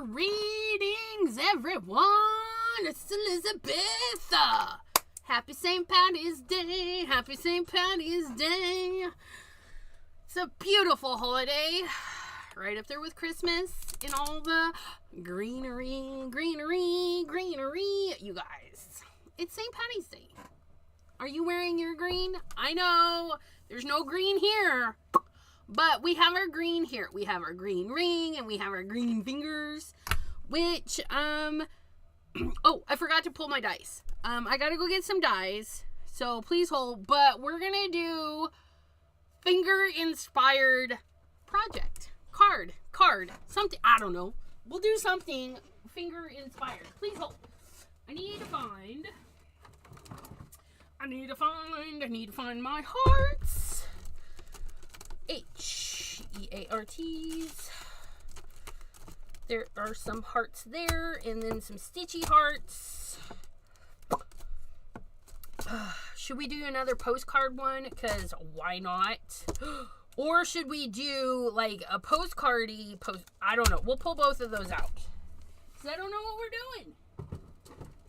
Greetings, everyone. It's Elizabeth. Happy St. Patty's Day. Happy St. Patty's Day. It's a beautiful holiday. Right up there with Christmas and all the greenery. You guys, it's St. Patty's Day. Are you wearing your green? I know there's no green here, but we have our green here. We have our green ring and we have our green fingers, which, oh, I forgot to pull my dice. I gotta go get some dice, so please hold, but we're gonna do finger-inspired project. Card, something, I don't know. We'll do something finger-inspired. Please hold. I need to find my hearts. Hearts. There are some hearts there, and then some stitchy hearts. Should we do another postcard one? Because why not? Or should we do like a postcardy I don't know. We'll pull both of those out. Because I don't know what we're doing.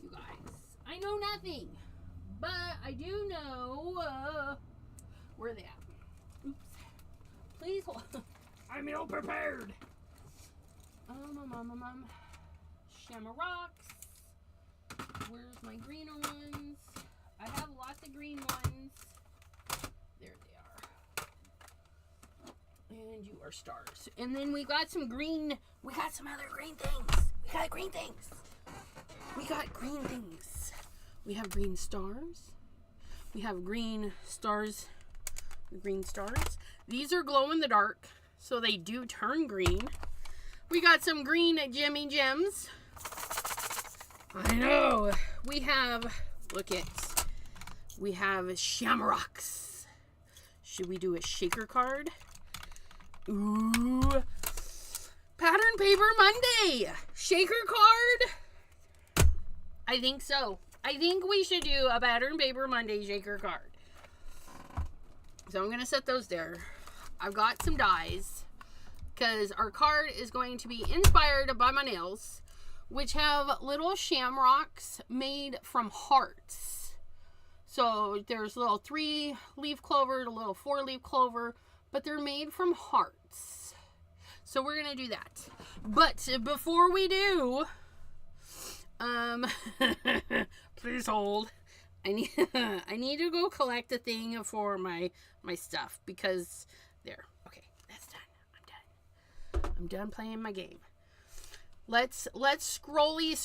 You guys, I know nothing. But I do know where are they at? Oops. Please hold. I'm ill prepared. Shamrocks. Where's my greener ones? I have lots of green ones. There they are. And you are stars. And then we got some green. We got some other green things. We got green things. We have green stars. We have green stars. These are glow in the dark, so they do turn green. We got some green Jimmy Gems. I know. We have shamrocks. Should we do a shaker card? Ooh. Pattern Paper Monday. Shaker card? I think so. I think we should do a Pattern Paper Monday shaker card. So I'm going to set those there. I've got some dies because our card is going to be inspired by my nails, which have little shamrocks made from hearts. So there's a little 3-leaf clover, a little 4-leaf clover, but they're made from hearts. So we're going to do that. But before we do, please hold. I need to go collect a thing for my stuff because there. Okay, that's done. I'm done playing my game. Let's scrolly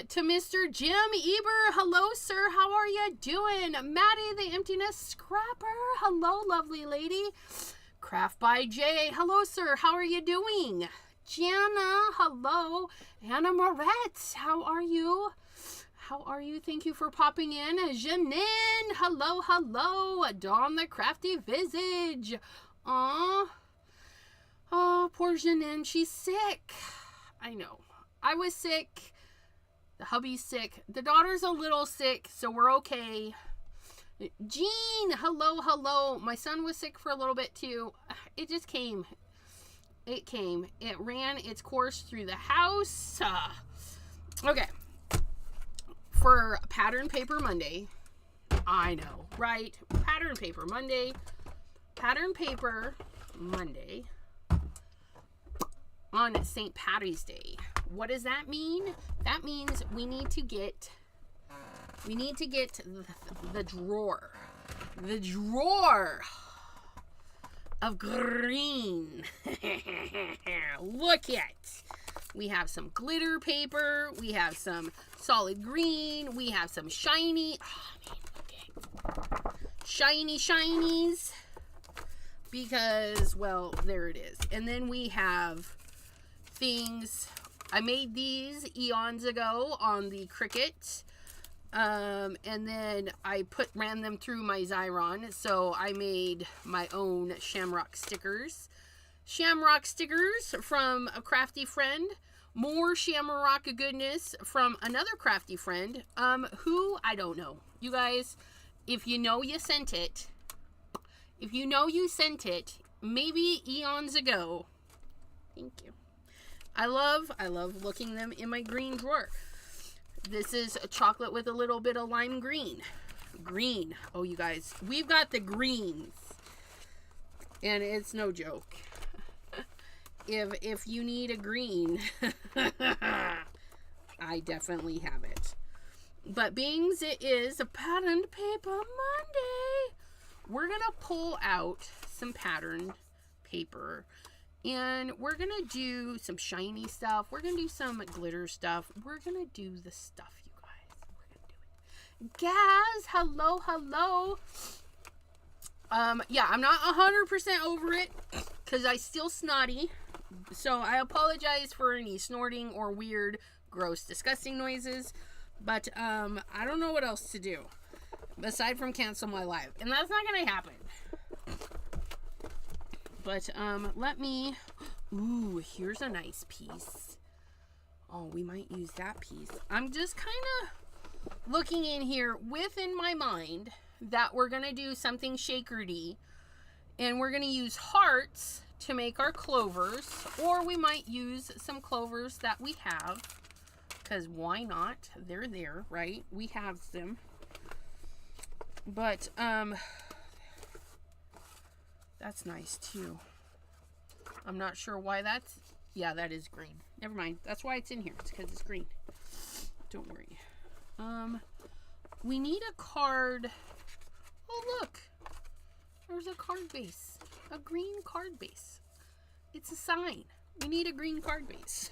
to Mr. Jim Eber. Hello, sir. How are you doing? Maddie, the Emptiness Scrapper. Hello, lovely lady. Craft by Jay. Hello, sir. How are you doing? Jana, hello. Anna Moretz, how are you? Thank you for popping in. Janine, hello. Dawn the Crafty Visage. Aw. Oh, poor Janine, she's sick. I know. I was sick. The hubby's sick. The daughter's a little sick, so we're okay. Jean, hello. My son was sick for a little bit too. It just came. It ran its course through the house. Okay. For Pattern Paper Monday. I know, right? Pattern Paper Monday on St. Patty's Day. What does that mean? That means we need to get the drawer. The drawer of green. Look at. We have some glitter paper. We have some solid green. We have some shiny. Oh, man, okay. Shinies. Because, well, there it is. And then we have things. I made these eons ago on the Cricut. And then I ran them through my Xyron. So I made my own shamrock stickers. Shamrock stickers from a crafty friend. More shamrock goodness from another crafty friend. Who? I don't know. You guys, if you know you sent it, maybe eons ago. Thank you. I love looking them in my green drawer. This is a chocolate with a little bit of lime green. Green. Oh, you guys, we've got the greens. And it's no joke. If you need a green, I definitely have it. But being it is a patterned paper Monday, we're going to pull out some patterned paper. And we're going to do some shiny stuff. We're going to do some glitter stuff. We're going to do the stuff, you guys. We're going to do it. Gaz, hello, hello. Yeah, I'm not 100% over it because I still snotty. So I apologize for any snorting or weird, gross, disgusting noises. But I don't know what else to do aside from cancel my live. And that's not going to happen. But let me... Ooh, here's a nice piece. Oh, we might use that piece. I'm just kind of looking in here within my mind that we're going to do something shaker-y. And we're going to use hearts to make our clovers. Or we might use some clovers that we have. Because why not? They're there, right? We have them. But, that's nice too. I'm not sure why that's... Yeah, that is green. Never mind. That's why it's in here. It's because it's green. Don't worry. We need a card. Oh, look. There's a card base. A green card base. It's a sign. We need a green card base.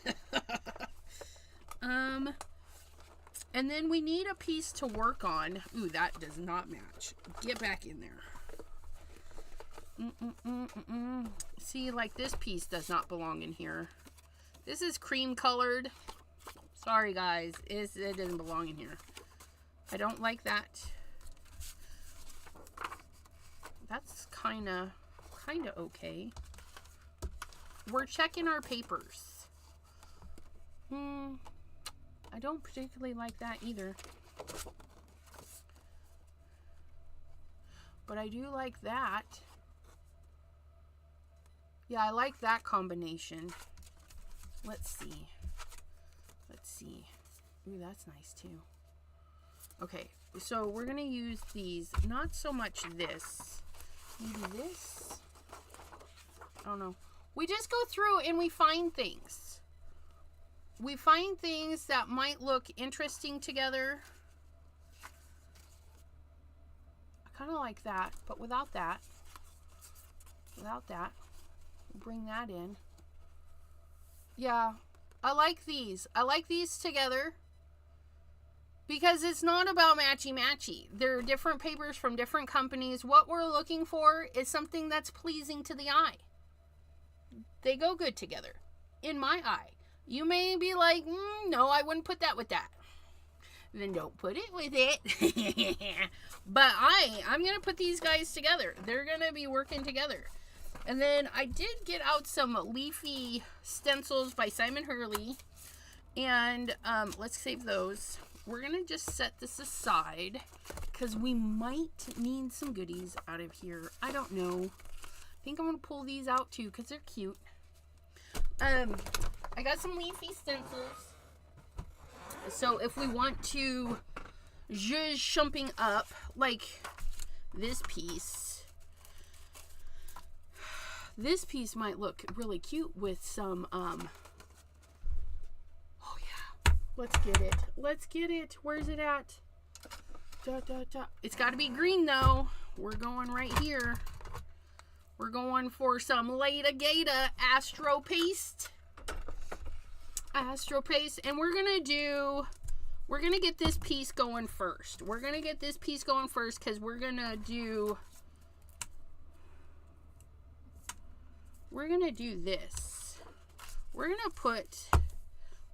And then we need a piece to work on. Ooh, that does not match. Get back in there. See, like this piece does not belong in here. This is cream colored. Sorry guys, it doesn't belong in here. I don't like that. That's kind of okay. We're checking our papers. I don't particularly like that either. But I do like that. Yeah, I like that combination. Let's see. Let's see. Ooh, that's nice too. Okay, so we're going to use these. Not so much this. Maybe this? I don't know. We just go through and we find things. We find things that might look interesting together. I kind of like that, but without that. Without that. Bring that in. Yeah, I like these. I like these together because it's not about matchy-matchy. They're different papers from different companies. What we're looking for is something that's pleasing to the eye. They go good together, in my eye. You may be like, no, I wouldn't put that with that. Then don't put it with it. But I'm going to put these guys together. They're going to be working together. And then I did get out some leafy stencils by Simon Hurley. And let's save those. We're going to just set this aside because we might need some goodies out of here. I don't know. I think I'm going to pull these out too because they're cute. I got some leafy stencils. So if we want to zhuzh something up, like this piece might look really cute with some, oh yeah, let's get it. Let's get it. Where's it at? It's got to be green though. We're going right here. We're going for some Lata Gata Astro Paste. Astro Paste. And we're going to get this piece going first. We're going to get this piece going first because we're going to do this.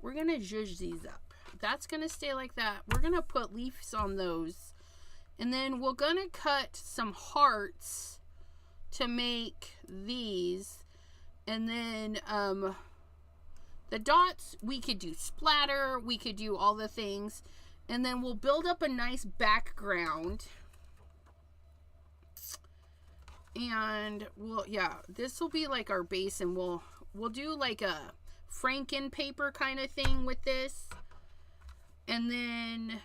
We're going to zhuzh these up. That's going to stay like that. We're going to put leaves on those. And then we're going to cut some hearts to make these. And then the dots, we could do splatter. We could do all the things. And then we'll build up a nice background. And this will be like our base, and we'll do like a Franken paper kind of thing with this. And then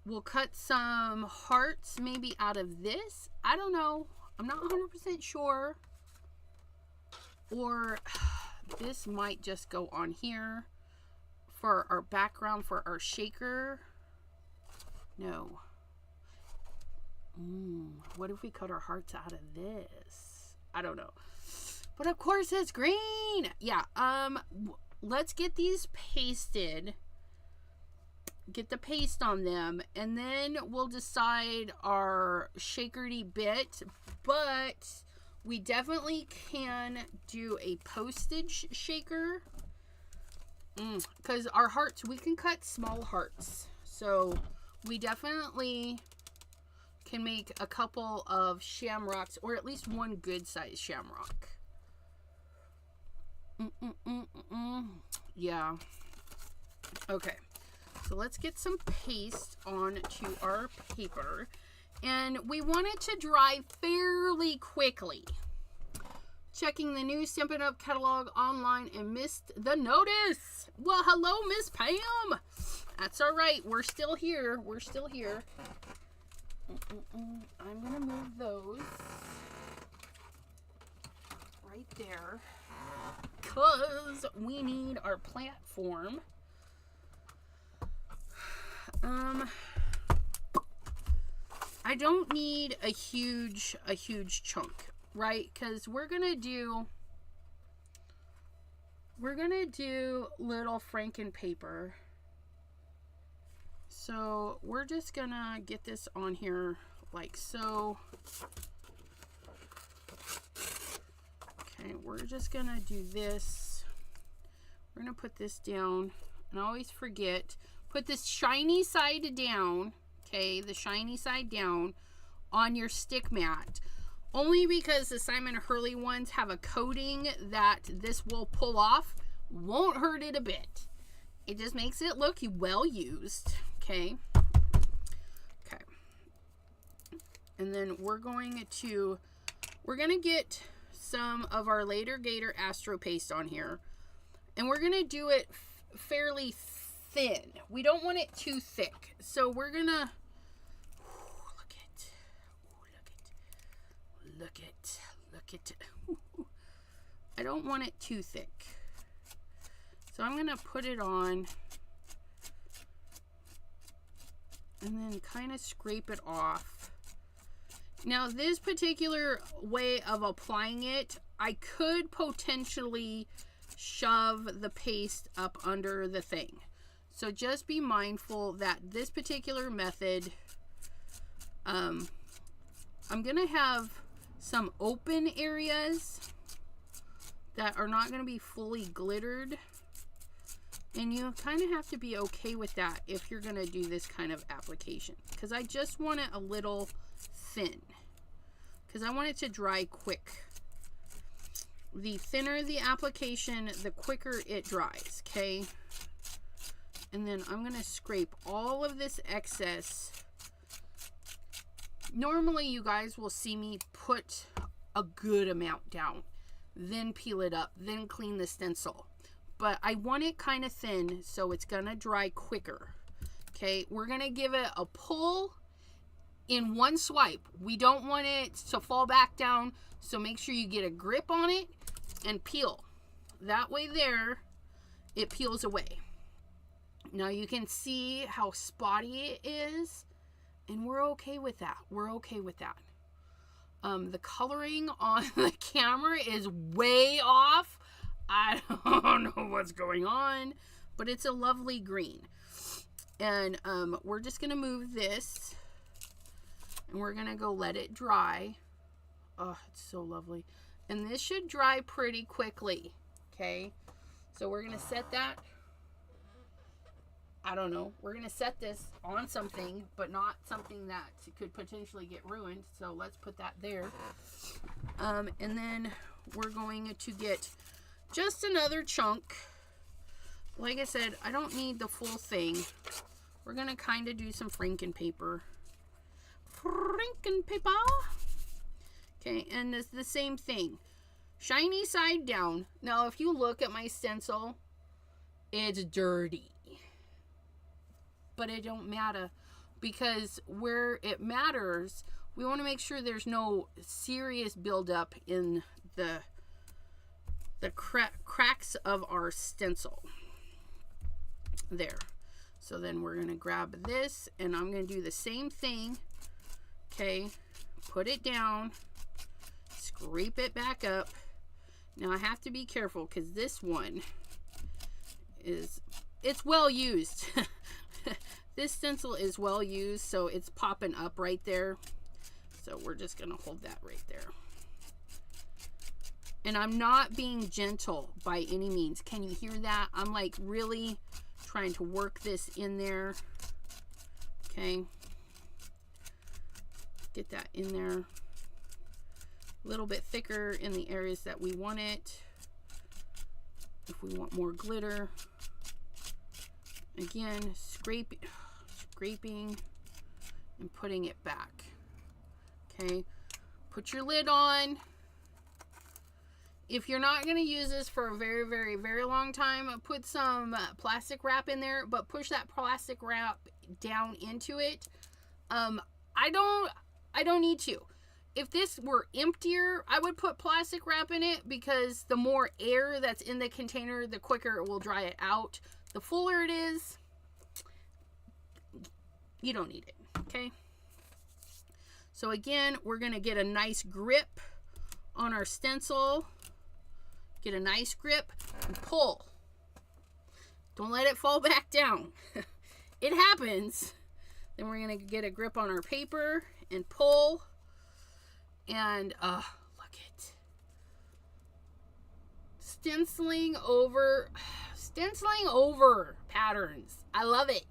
we'll cut some hearts maybe out of this. I don't know. I'm not 100% sure. Or this might just go on here for our background for our shaker. No. What if we cut our hearts out of this? I don't know. But of course it's green. Yeah. Let's get these pasted. Get the paste on them, and then we'll decide our shakerty bit. But we definitely can do a postage shaker, because our hearts, we can cut small hearts, so we definitely can make a couple of shamrocks, or at least one good size shamrock. Yeah. Okay. So let's get some paste onto our paper. And we want it to dry fairly quickly. Checking the new Stampin' Up! Catalog online and missed the notice. Well, hello, Miss Pam. That's all right. We're still here. We're still here. I'm going to move those right there, because we need our platform. I don't need a huge chunk, right? Because we're gonna do little Franken paper. So we're just gonna get this on here like so. Okay, we're just gonna do this. We're gonna put this down, and I always forget. Put this shiny side down, okay, the shiny side down on your stick mat. Only because the Simon Hurley ones have a coating that this will pull off. Won't hurt it a bit. It just makes it look well used, okay? Okay. And then we're going to get some of our Later Gator Astro paste on here. And we're going to do it fairly thin. We don't want it too thick. So we're gonna look at I don't want it too thick. So I'm gonna put it on and then kind of scrape it off. Now this particular way of applying it, I could potentially shove the paste up under the thing. So just be mindful that this particular method, I'm going to have some open areas that are not going to be fully glittered. And you kind of have to be okay with that if you're going to do this kind of application. Because I just want it a little thin. Because I want it to dry quick. The thinner the application, the quicker it dries, okay? And then I'm going to scrape all of this excess. Normally, you guys will see me put a good amount down, then peel it up, then clean the stencil. But I want it kind of thin, so it's going to dry quicker. Okay, we're going to give it a pull in one swipe. We don't want it to fall back down, so make sure you get a grip on it and peel. That way there, it peels away. Now you can see how spotty it is, and we're okay with that. We're okay with that. The coloring on the camera is way off. I don't know what's going on, but it's a lovely green. And we're just going to move this, and we're going to go let it dry. Oh, it's so lovely. And this should dry pretty quickly, okay? So we're going to set that. I don't know. We're going to set this on something, but not something that could potentially get ruined. So let's put that there. And then we're going to get just another chunk. Like I said, I don't need the full thing. We're going to kind of do some Franken paper. Franken paper. Okay, and it's the same thing. Shiny side down. Now, if you look at my stencil, it's dirty. But it don't matter, because where it matters, we want to make sure there's no serious buildup in the cracks of our stencil. There. So then we're going to grab this, and I'm going to do the same thing. Okay. Put it down. Scrape it back up. Now I have to be careful because this one it's well used. This stencil is well used, so it's popping up right there. So we're just going to hold that right there. And I'm not being gentle by any means. Can you hear that? I'm like really trying to work this in there. Okay. Get that in there. A little bit thicker in the areas that we want it. If we want more glitter. Again, scraping and putting it back. Okay. Put your lid on. If you're not going to use this for a very, very, very long time, put some plastic wrap in there, but push that plastic wrap down into it. I don't need to. If this were emptier, I would put plastic wrap in it, because the more air that's in the container, the quicker it will dry it out. The fuller it is, you don't need it, okay? So again, we're going to get a nice grip on our stencil. Get a nice grip and pull. Don't let it fall back down. It happens. Then we're going to get a grip on our paper and pull. And look it. Stenciling over patterns. I love it.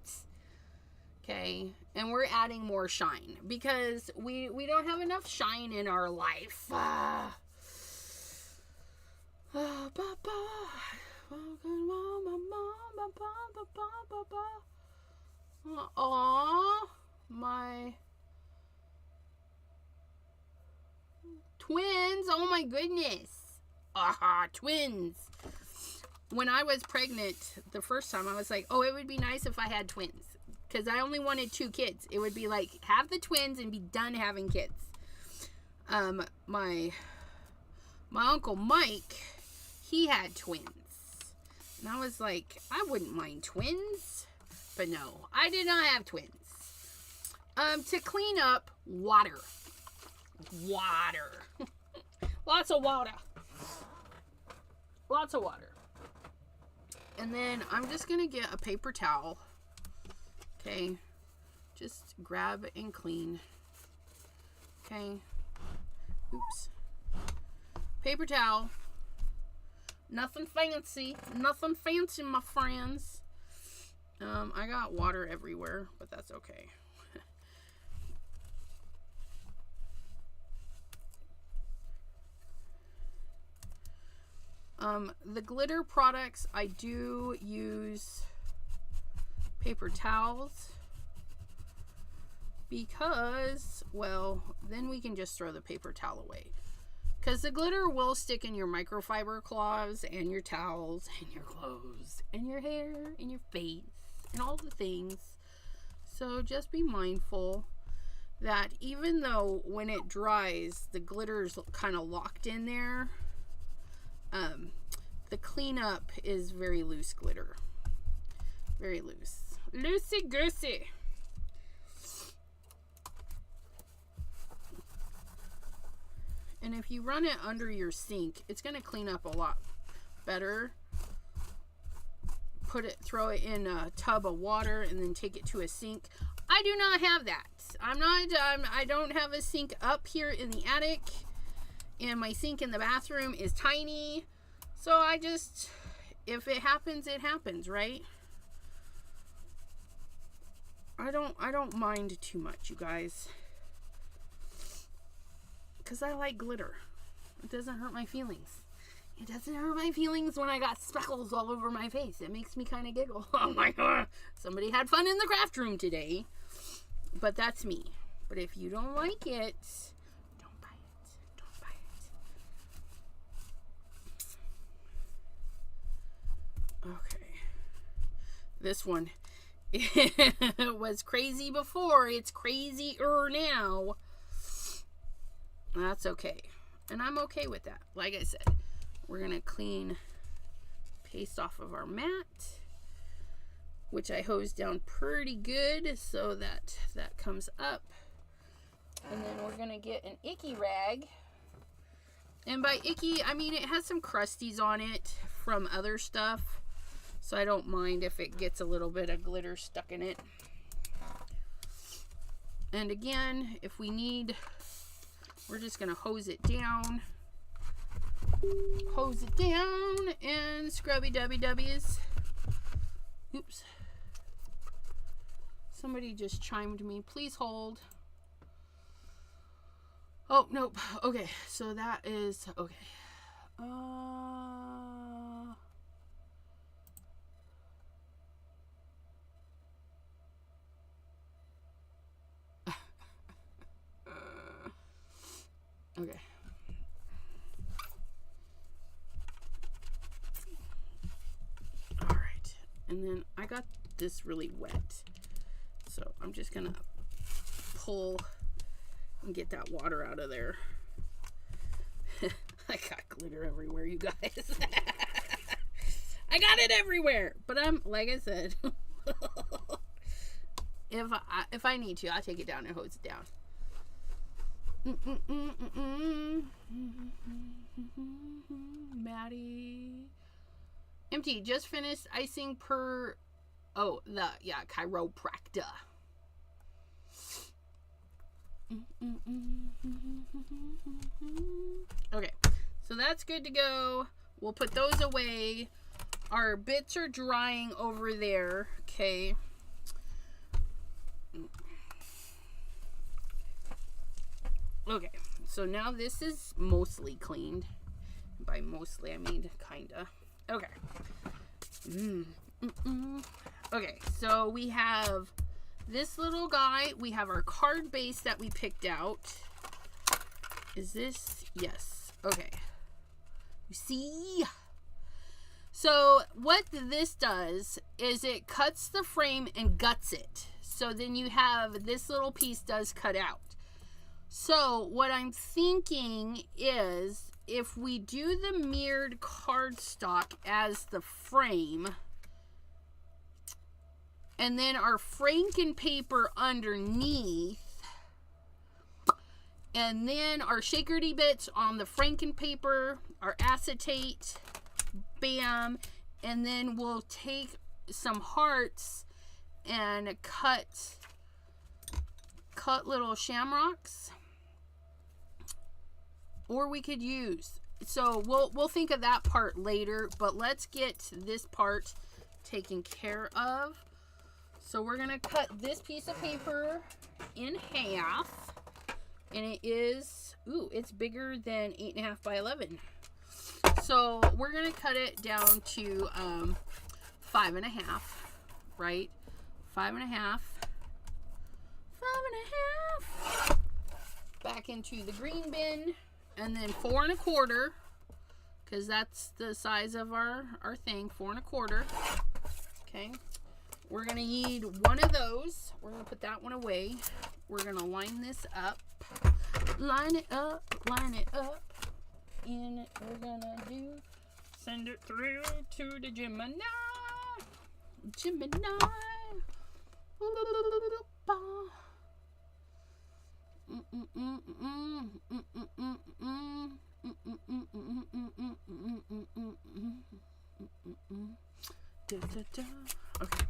Okay, and we're adding more shine because we don't have enough shine in our life. Aww, my twins. Oh my goodness. Twins. When I was pregnant the first time, I was like, oh, it would be nice if I had twins, because I only wanted 2 kids. It would be like, have the twins and be done having kids. My Uncle Mike, he had twins. And I was like, I wouldn't mind twins. But no, I did not have twins. To clean up, water. Lots of water. Lots of water. And then I'm just going to get a paper towel. Okay. Just grab and clean. Okay. Oops. Paper towel. Nothing fancy. Nothing fancy, my friends. I got water everywhere, but that's okay. The glitter products, I do use paper towels because, well, then we can just throw the paper towel away. Because the glitter will stick in your microfiber cloths and your towels and your clothes and your hair and your face and all the things. So just be mindful that even though when it dries, the glitter's kind of locked in there, the cleanup is very loose glitter. Very loose. Loosey-goosey. And if you run it under your sink, it's going to clean up a lot better. Throw it in a tub of water and then take it to a sink. I do not have that. I don't have a sink up here in the attic, and my sink in the bathroom is tiny. So I just, if it happens, it happens, right? I don't mind too much, you guys. Because I like glitter. It doesn't hurt my feelings. It doesn't hurt my feelings when I got speckles all over my face. It makes me kind of giggle. Oh my god. Somebody had fun in the craft room today. But that's me. But if you don't like it, don't buy it. Don't buy Okay. This one was crazy before. It's crazier now. That's okay. And I'm okay with that. Like I said, we're going to clean paste off of our mat, which I hosed down pretty good so that that comes up. And then we're going to get an icky rag. And by icky, I mean it has some crusties on it from other stuff. So I don't mind if it gets a little bit of glitter stuck in it. And again, if we need, we're just going to hose it down. Hose it down and scrubby dubby dubbies. Oops. Somebody just chimed me. Please hold. Oh, nope. Okay, so that is okay. Okay. All right. And then I got this really wet. So I'm just going to pull and get that water out of there. I got glitter everywhere, you guys. I got it everywhere. But I'm, like I said, if I need to, I'll take it down and hose it down. Maddie. Empty. Just finished icing per... Oh, chiropractor. Okay, so that's good to go. We'll put those away. Our bits are drying over there. Okay. Okay, so now this is mostly cleaned. By mostly, I mean kinda. Okay. Okay, so we have this little guy. We have our card base that we picked out. Is this? Yes. Okay. You see? So what this does is it cuts the frame and guts it. So then you have this little piece does cut out. So what I'm thinking is if we do the mirrored cardstock as the frame, and then our Franken paper underneath, and then our shakerty bits on the Franken paper, our acetate, bam, and then we'll take some hearts and cut little shamrocks. Or we could use, so we'll think of that part later, but let's get this part taken care of. So we're gonna cut this piece of paper in half, and it is, ooh, it's bigger than 8.5 by 11. So we're gonna cut it down to 5.5, right? 5.5. Back into the green bin. And then 4 1/4, because that's the size of our thing, 4 1/4. Okay, we're gonna need one of those. We're gonna put that one away. We're gonna line this up, line it up, and we're gonna send it through to the Gemini. Okay,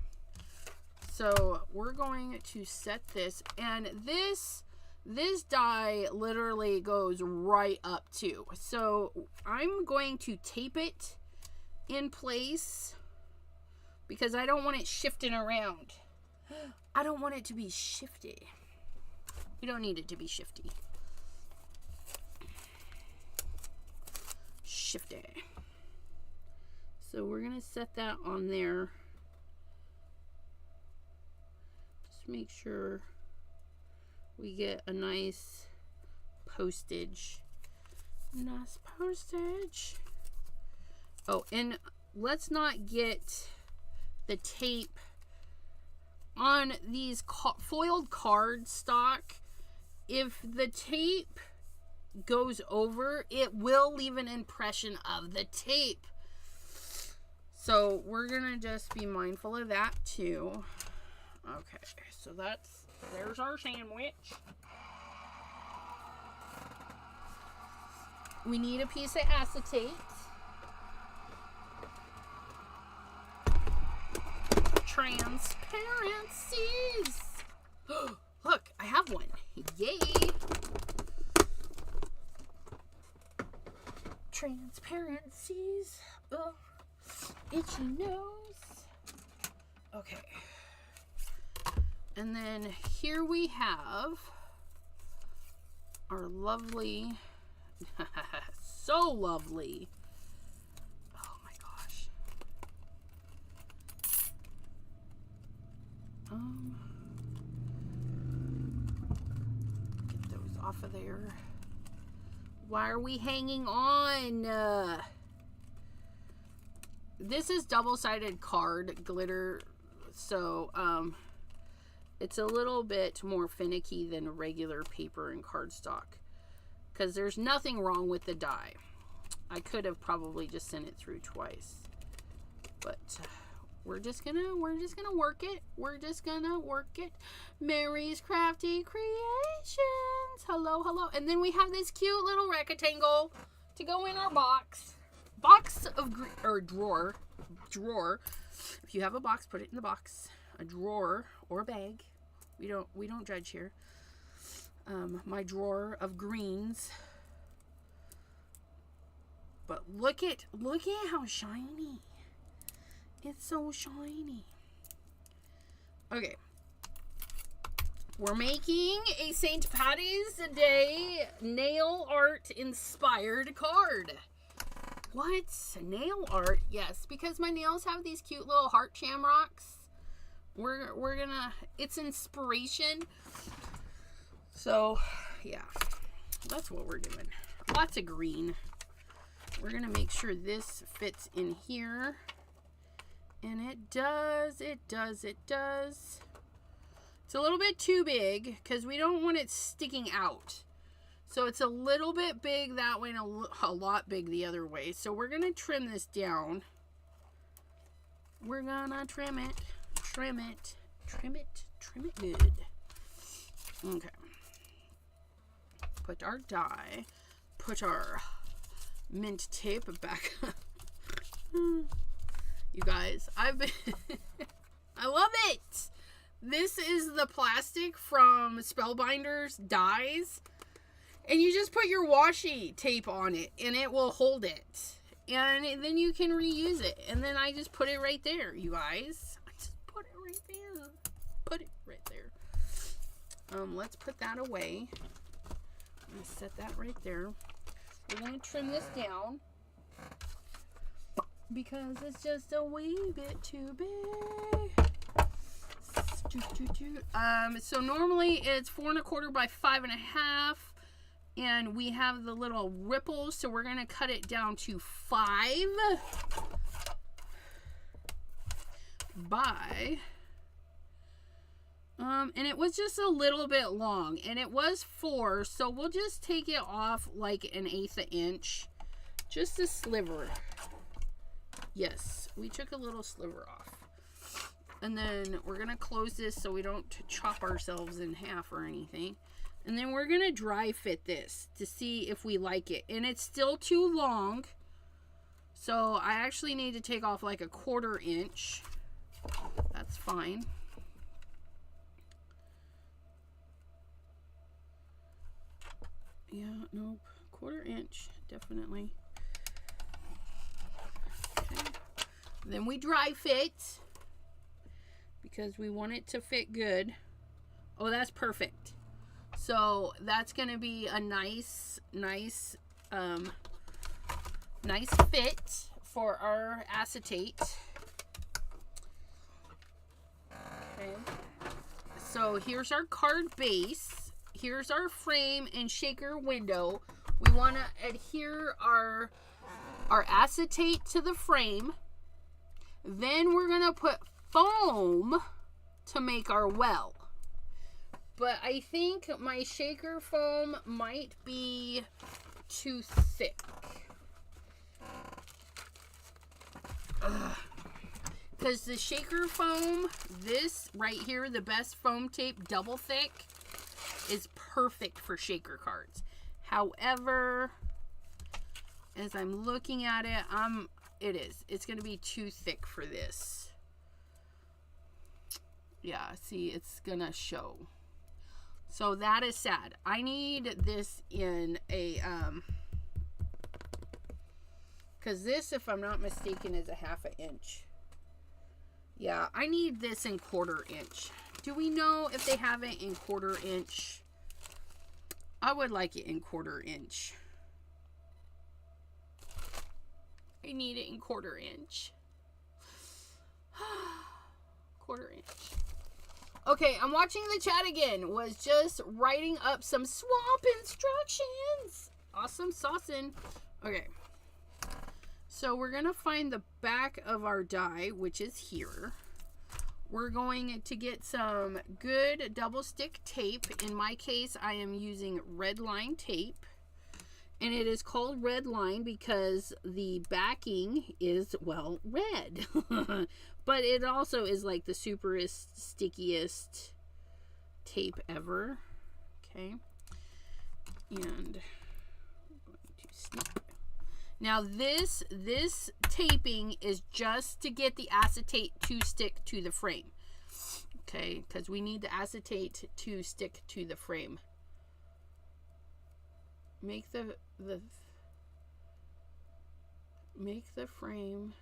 so we're going to set this, and this die literally goes right up too. So I'm going to tape it in place because I don't want it shifting around. I don't want it to be shifty. We don't need it to be shifty. Shifty. So we're going to set that on there. Just make sure we get a nice postage. Nice postage. Oh, and let's not get the tape on these foiled card stock. If the tape goes over, it will leave an impression of the tape. So we're gonna just be mindful of that too. Okay, so there's our sandwich. We need a piece of acetate. Transparencies. Look, I have one. Yay. Transparencies. Oh, itchy nose. Okay. And then here we have our lovely, so lovely. Oh my gosh. Get those off of there. Why are we hanging on? This is double-sided card glitter, so it's a little bit more finicky than regular paper and cardstock, because there's nothing wrong with the die. I could have probably just sent it through twice, but we're just gonna work it. We're just gonna work it. Mary's Crafty Creations. Hello, hello. And then we have this cute little rectangle to go in our box of drawer. If you have a box, put it in the box. A drawer or a bag. We don't judge here. My drawer of greens. But look at how shiny. It's so shiny. Okay. We're making a St. Patty's Day nail art inspired card. What? Nail art? Yes, because my nails have these cute little heart shamrocks. We're gonna, it's inspiration. So, yeah. That's what we're doing. Lots of green. We're gonna make sure this fits in here. And it does. It's a little bit too big because we don't want it sticking out. So it's a little bit big that way and a lot big the other way. So we're going to trim this down. We're going to trim it good. Okay. Put our die. Put our mint tape back. You guys, I love it. This is the plastic from Spellbinders dies. And you just put your washi tape on it and it will hold it. And then you can reuse it. And then I just put it right there, you guys. I just put it right there. Put it right there. Let's put that away. I'm going to set that right there. We're going to trim this down, because it's just a wee bit too big. So normally it's 4 1/4 by 5 1/2, and we have the little ripples, so we're gonna cut it down to 5 by, and it was just a little bit long, and it was 4, so we'll just take it off like 1/8 inch, just a sliver. Yes, we took a little sliver off. And then we're going to close this so we don't chop ourselves in half or anything. And then we're going to dry fit this to see if we like it. And it's still too long, so I actually need to take off like 1/4 inch. That's fine. Yeah, nope. 1/4 inch, definitely. Okay. Then we dry fit, because we want it to fit good. Oh, that's perfect. So that's going to be a nice fit for our acetate. Okay. So here's our card base. Here's our frame and shaker window. We want to adhere our acetate to the frame. Then we're going to put foam to make our well. But I think my shaker foam might be too thick. Because the shaker foam, this right here, the best foam tape, double thick, is perfect for shaker cards. However, as I'm looking at it, it's going to be too thick for this. Yeah, see, it's going to show. So that is sad. I need this in a, because this, if I'm not mistaken, is a 1/2 inch. Yeah, I need this in 1/4 inch. Do we know if they have it in 1/4 inch? I would like it in 1/4 inch. I need it in 1/4 inch. 1/4 inch. Okay, I'm watching the chat again. Was just writing up some swamp instructions. Awesome saucing. Okay. So we're going to find the back of our die, which is here. We're going to get some good double stick tape. In my case, I am using red line tape. And it is called red line because the backing is, well, red. But it also is like the superest, stickiest tape ever. Okay. And I'm going to snip. Now this taping is just to get the acetate to stick to the frame. Okay, because we need the acetate to stick to the frame. Make the frame,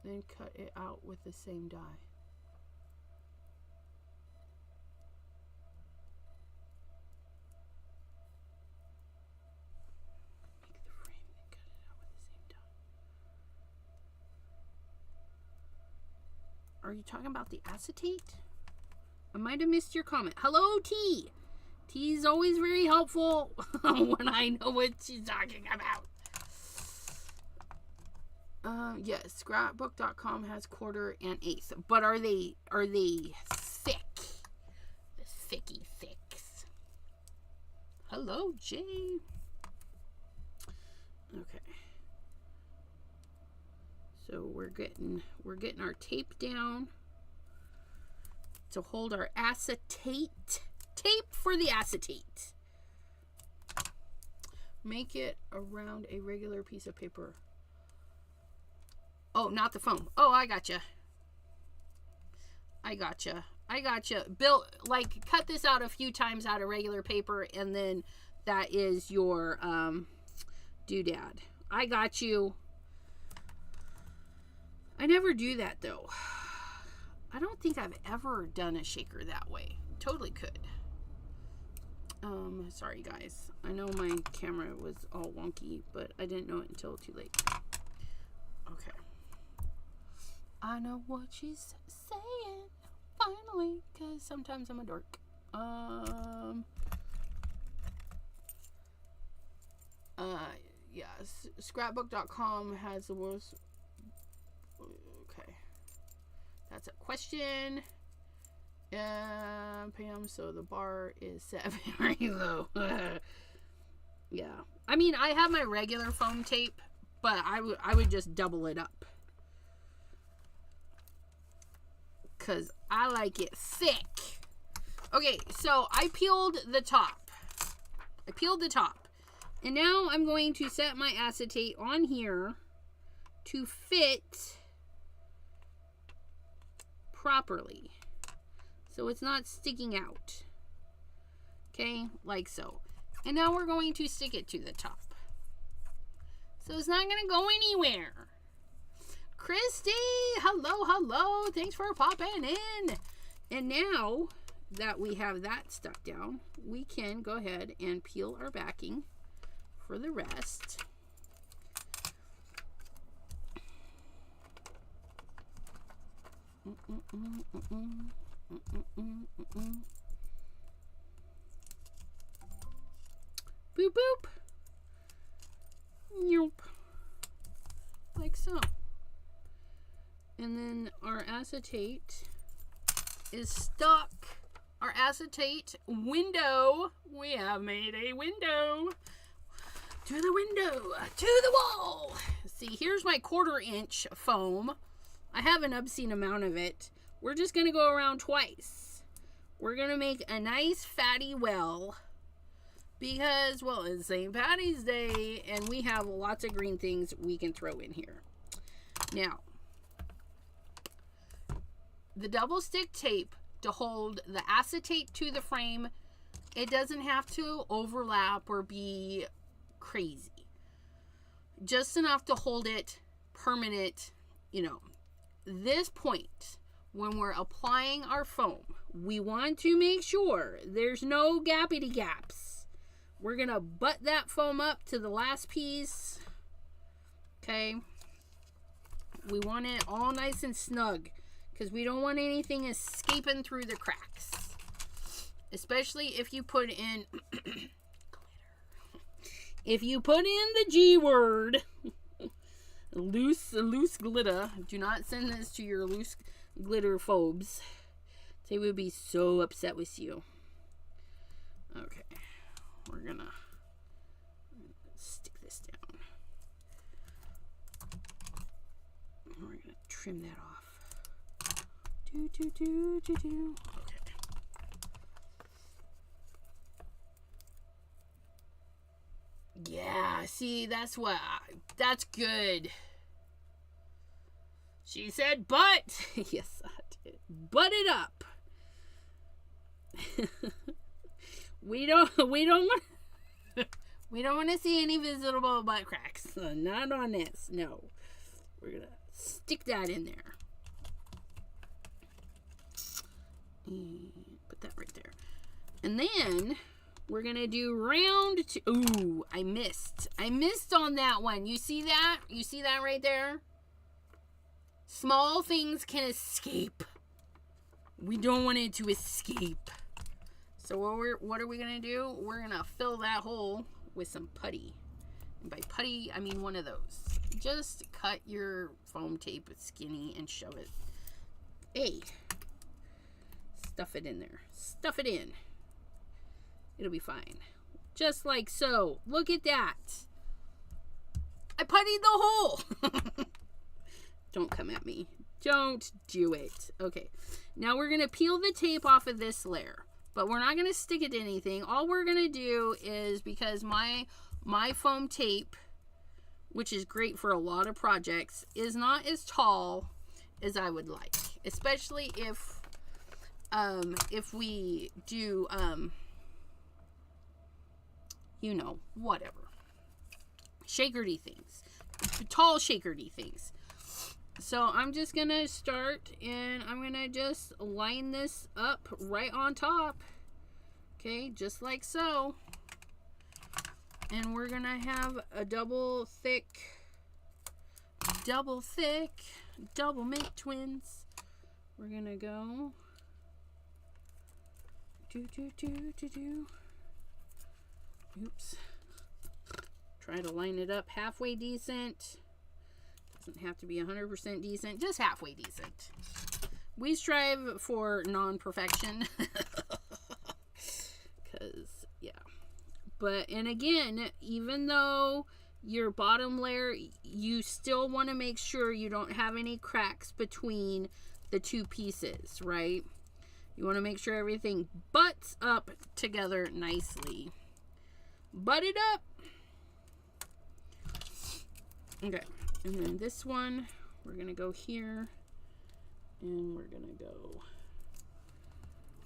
then cut it out with the same die. Make the frame, then cut it out with the same die. Are you talking about the acetate? I might have missed your comment. Hello, T. T's always very helpful when I know what she's talking about. Yes, scrapbook.com has 1/4 and 1/8. But are they thick? The thicky thicks. Hello, Jay. Okay. So we're getting our tape down to hold our acetate. Tape for the acetate. Make it around a regular piece of paper. Oh, not the foam. Oh, I gotcha. Bill, like, cut this out a few times out of regular paper, and then that is your doodad. I got you. I never do that, though. I don't think I've ever done a shaker that way. Totally could. Sorry guys. I know my camera was all wonky, but I didn't know it until too late. Okay. I know what she's saying, finally, because sometimes I'm a dork. Yes, scrapbook.com has the worst. Okay. That's a question. Pam, so the bar is set very low. Yeah. I mean, I have my regular foam tape, but I would just double it up. Because I like it thick. Okay, so I peeled the top. And now I'm going to set my acetate on here to fit properly. So it's not sticking out. Okay, like so. And now we're going to stick it to the top. So it's not going to go anywhere. Christy, hello. Thanks for popping in. And now that we have that stuck down, we can go ahead and peel our backing for the rest. Boop boop. Nope. Like so. And then our acetate is stuck. Our acetate window. We have made a window. To the window. To the wall. See, here's my 1/4 inch foam. I have an obscene amount of it. We're just going to go around twice. We're going to make a nice fatty well. Because, well, it's St. Patty's Day. And we have lots of green things we can throw in here. Now, the double stick tape to hold the acetate to the frame, it doesn't have to overlap or be crazy. Just enough to hold it permanent, you know. This point, when we're applying our foam, we want to make sure there's no gappity gaps. We're going to butt that foam up to the last piece. Okay. We want it all nice and snug because we don't want anything escaping through the cracks. Especially if you put in glitter. If you put in the G word, loose glitter, do not send this to your loose glitter phobes. They would be so upset with you. Okay. We're gonna stick this down. We're gonna trim that off. Okay. Yeah, see, that's good. She said, but yes, I did. Butt it up. We don't want to see any visible butt cracks. Not on this. No. We're going to stick that in there. And put that right there. And then we're going to do round two. Ooh, I missed. I missed on that one. You see that? You see that right there? Small things can escape. We don't want it to escape. So what are we going to do? We're going to fill that hole with some putty. And by putty, I mean one of those. Just cut your foam tape skinny and shove it. Hey. Stuff it in there. Stuff it in. It'll be fine. Just like so. Look at that. I puttied the hole. Don't come at me. Don't do it. Okay. Now we're going to peel the tape off of this layer. But we're not going to stick it to anything. All we're going to do is, because my foam tape, which is great for a lot of projects, is not as tall as I would like. Especially if we do, you know, whatever. Shakerty things. Tall shakerty things. So I'm just going to start and I'm going to just line this up right on top. Okay, just like so. And we're going to have a double thick, double mint twins. We're going to go. Oops. Try to line it up halfway decent. Doesn't have to be 100% decent, just halfway decent. We strive for non-perfection. Because, yeah. But, and again, even though your bottom layer, you still want to make sure you don't have any cracks between the two pieces, right? You want to make sure everything butts up together nicely. Butt it up. Okay. And then this one, we're going to go here. And we're going to go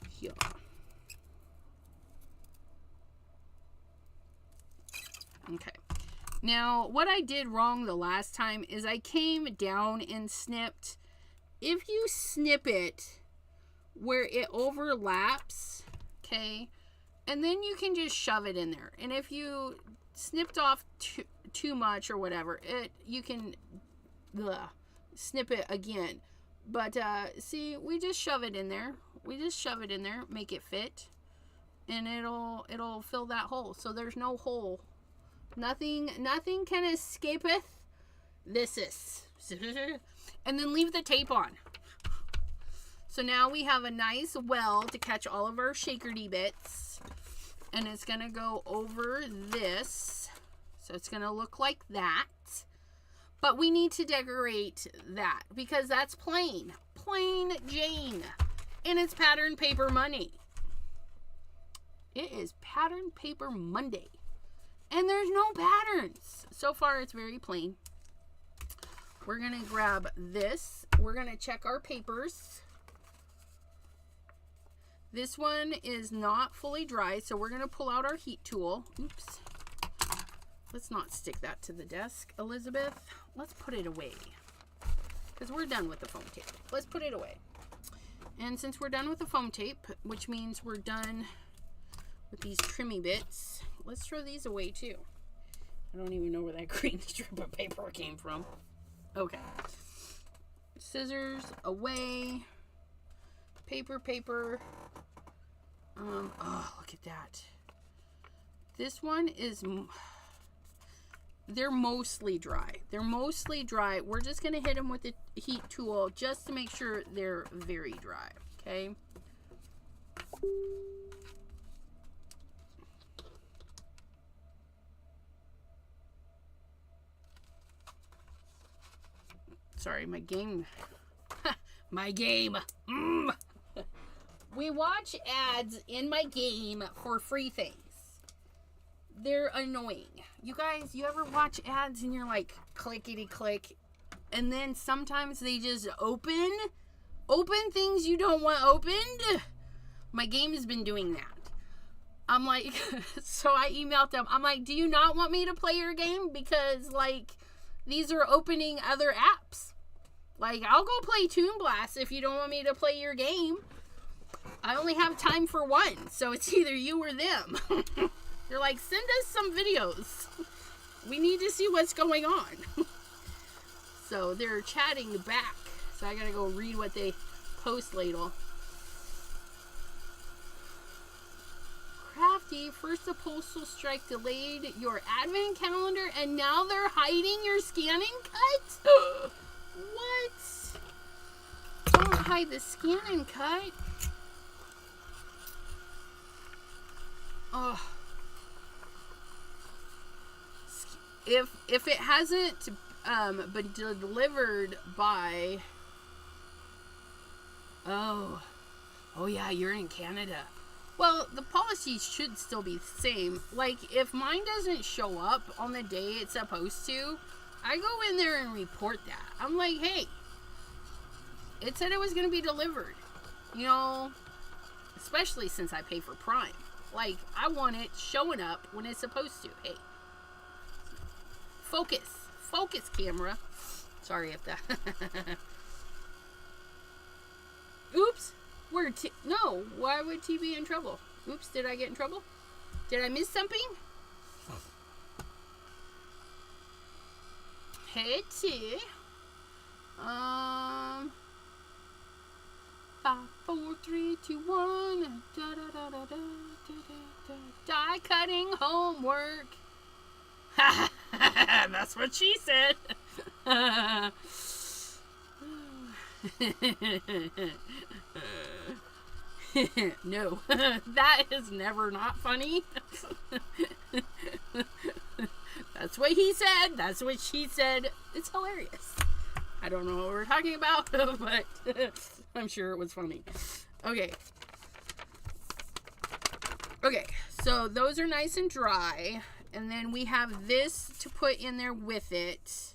here. Okay. Now, what I did wrong the last time is I came down and snipped. If you snip it where it overlaps, okay, and then you can just shove it in there. And if you snipped off too much or whatever, you can snip it again. But see, we just shove it in there. We just shove it in there, make it fit, and it'll fill that hole. So there's no hole. Nothing can escapeth. This is. And then leave the tape on. So now we have a nice well to catch all of our shakerty bits. And it's going to go over this. So it's going to look like that. But we need to decorate that because that's plain. Plain Jane. And it's pattern paper money. It is pattern paper Monday. And there's no patterns. So far it's very plain. We're going to grab this. We're going to check our papers. This one is not fully dry, so we're going to pull out our heat tool. Oops. Let's not stick that to the desk, Elizabeth. Let's put it away. Because we're done with the foam tape. Let's put it away. And since we're done with the foam tape, which means we're done with these trimmy bits, let's throw these away too. I don't even know where that green strip of paper came from. Okay. Scissors away. Paper. Oh, look at that. This one is, they're mostly dry. They're mostly dry. We're just going to hit them with the heat tool just to make sure they're very dry. Okay. Sorry, my game. My game. We watch ads in my game for free things. They're annoying. You guys, you ever watch ads and you're like, clickety click, and then sometimes they just open things you don't want opened? My game has been doing that. I'm like, so I emailed them. I'm like, do you not want me to play your game? Because, like, these are opening other apps. Like, I'll go play Toon Blast if you don't want me to play your game. I only have time for one, so it's either you or them. You're like, send us some videos. We need to see what's going on. So they're chatting back. So I gotta go read what they post ladle. Crafty, first the postal strike delayed your advent calendar, and now they're hiding your scanning cut? What? Don't hide the scan and cut. Oh. If it hasn't been delivered by, oh yeah, you're in Canada. Well, the policies should still be the same. Like, if mine doesn't show up on the day it's supposed to, I go in there and report that. I'm like, hey, it said it was going to be delivered. You know, especially since I pay for Prime. Like, I want it showing up when it's supposed to. Hey, focus camera. Sorry if that. Oops. No, why would T be in trouble? Oops, did I get in trouble? Did I miss something? Hey, T. 5, 4, 3, 2, 1. Die cutting homework. That's what she said. No, that is never not funny. That's what he said. That's what she said. It's hilarious. I don't know what we're talking about, but I'm sure it was funny. Okay. Okay, so those are nice and dry. And then we have this to put in there with it.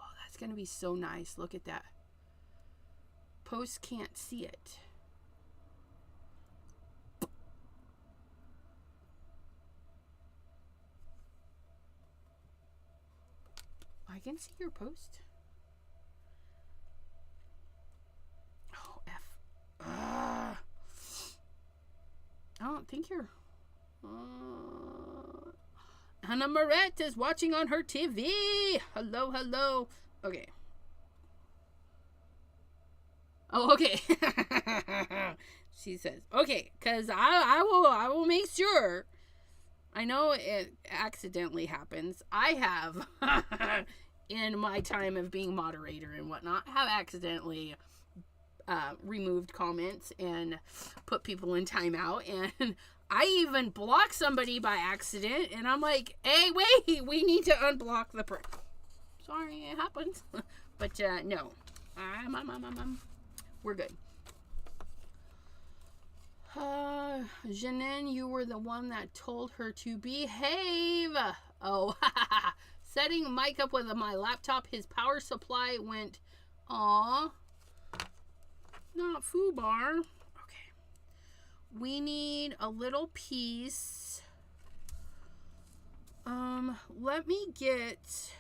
Oh, that's going to be so nice. Look at that. Post can't see it. I can see your post. Oh, F. I don't think you're... Anna Moret is watching on her TV. Hello, hello. Okay. Oh, okay. She says, okay, because I will make sure. I know it accidentally happens. I have in my time of being moderator and whatnot, have accidentally removed comments and put people in timeout, and I even blocked somebody by accident, and I'm like, hey, wait, we need to unblock the person. Sorry, it happens. But no, we're good. Janine, you were the one that told her to behave. Oh, setting Mike up with my laptop, his power supply went, aw, not foobar. Okay. We need a little piece. Let me get,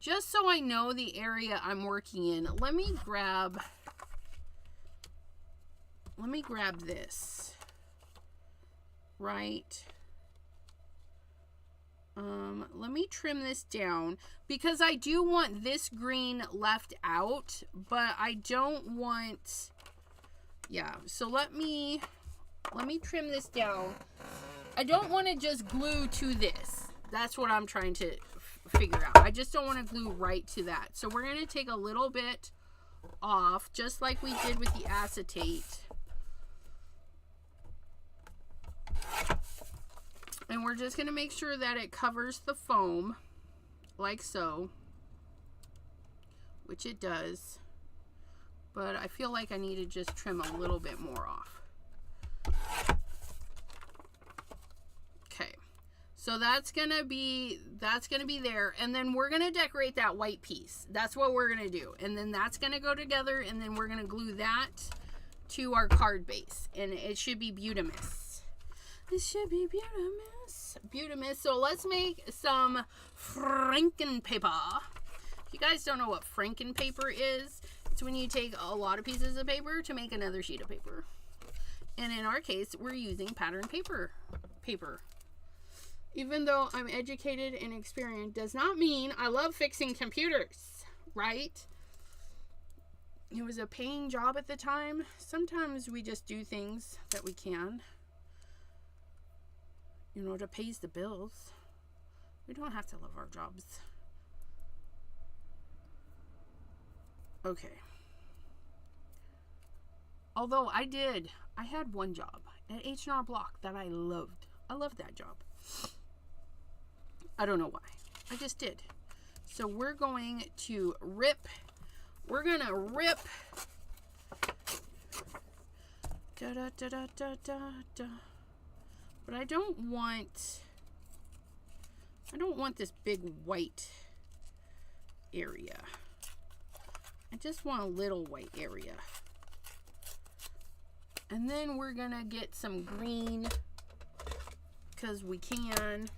just so I know the area I'm working in, let me grab this, right? Let me trim this down because I do want this green left out, but I don't want, yeah, so let me trim this down. I don't want to just glue to this. That's what I'm trying to figure out. I just don't want to glue right to that. So we're going to take a little bit off, just like we did with the acetate. And we're just going to make sure that it covers the foam, like so, which it does. But I feel like I need to just trim a little bit more off. Okay, so that's gonna be there, and then we're gonna decorate that white piece. That's what we're gonna do, and then that's gonna go together, and then we're gonna glue that to our card base, and it should be Beautimus. This should be Beautimus. So let's make some Frankenpaper. If you guys don't know what Frankenpaper is, it's when you take a lot of pieces of paper to make another sheet of paper. And in our case, we're using pattern paper. Even though I'm educated and experienced, does not mean I love fixing computers, right? It was a paying job at the time. Sometimes we just do things that we can, you know, to pay the bills. We don't have to love our jobs. Okay. Although I had one job at H&R Block that I loved. I loved that job. I don't know why. I just did. So we're going to rip. We're going to rip. Da, da, da, da, da, da, da. But I don't want this big white area. I just want a little white area. And then we're gonna get some green because we can.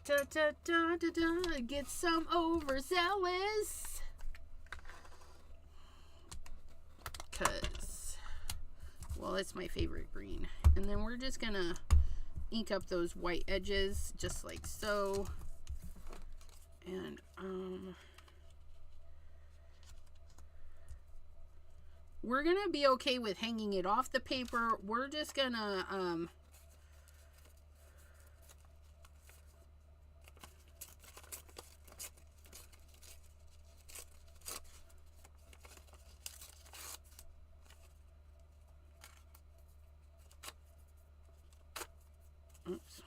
Da, da, da, da, da, get some overzealous. Because, well, it's my favorite green. And then we're just gonna ink up those white edges just like so. And, we're gonna be okay with hanging it off the paper. We're just gonna oops.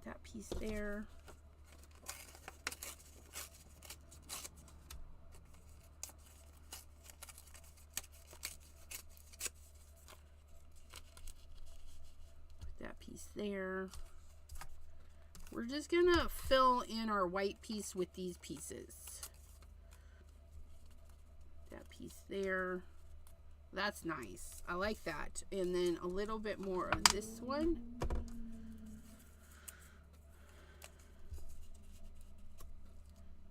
That piece there. Put that piece there. We're just gonna fill in our white piece with these pieces. That piece there. That's nice. I like that. And then a little bit more of this one.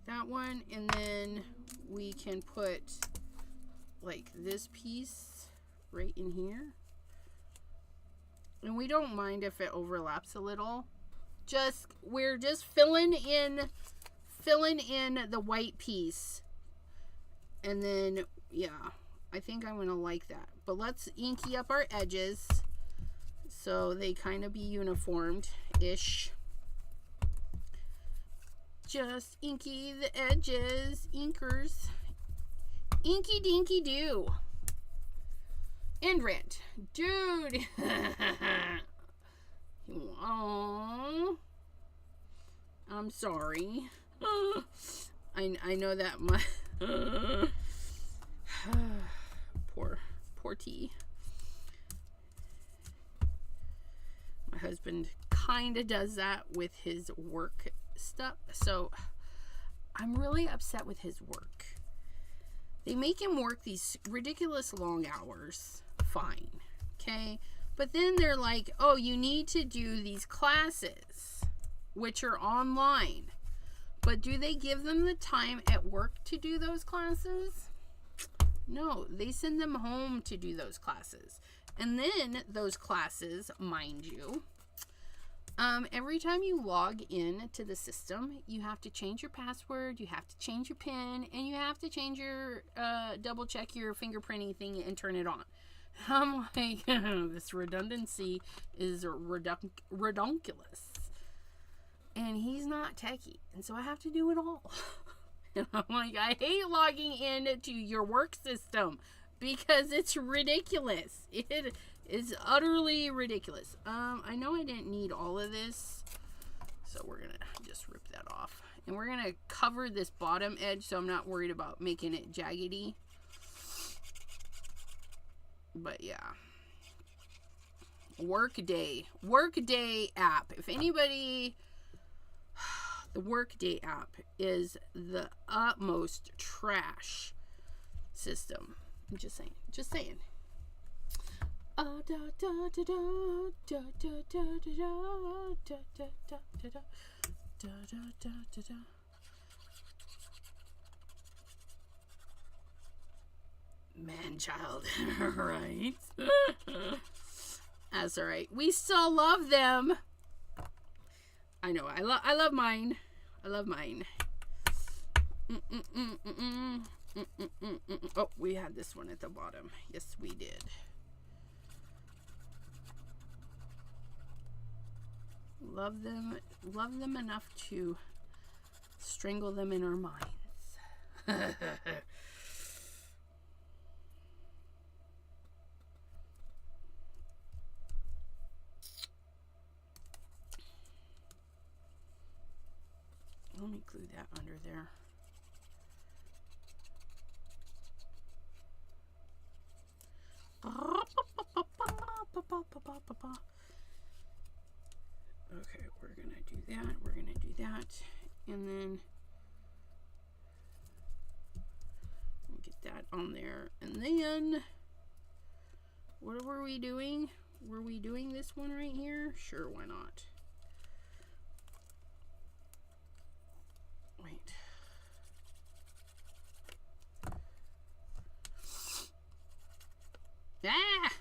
That one, and then we can put like this piece right in here, and we don't mind if it overlaps a little. We're just filling in the white piece, and then yeah, I think I'm going to like that. But let's inky up our edges so they kind of be uniformed-ish. Just inky the edges, inkers. Inky dinky do. End rant. Dude. Aww. I'm sorry. I know that my poor T. My husband kind of does that with his work stuff, so I'm really upset with his work. They make him work these ridiculous long hours. Fine, okay, but then they're like, oh, you need to do these classes which are online. But do they give them the time at work to do those classes? No, they send them home to do those classes. And then those classes, mind you, every time you log in to the system, you have to change your password, you have to change your PIN, and you have to change your, double check your fingerprinting thing and turn it on. I'm like, this redundancy is redonkulous. And he's not techie, and so I have to do it all. And I'm like, I hate logging into your work system because it's ridiculous. It is utterly ridiculous. I know I didn't need all of this, so we're gonna just rip that off, and we're gonna cover this bottom edge so I'm not worried about making it jaggedy. But yeah, Workday app. If anybody. The Workday app is the utmost trash system. I'm just saying. Just saying. Man child, right? That's alright. We still love them. I know. I love mine. I love mine. Oh, we had this one at the bottom. Yes, we did. Love them enough to strangle them in our minds. Let me glue that under there. Okay, we're gonna do that. We're gonna do that, and then get that on there. And then, what were we doing? Were we doing this one right here? Sure, why not? Wait. Ah!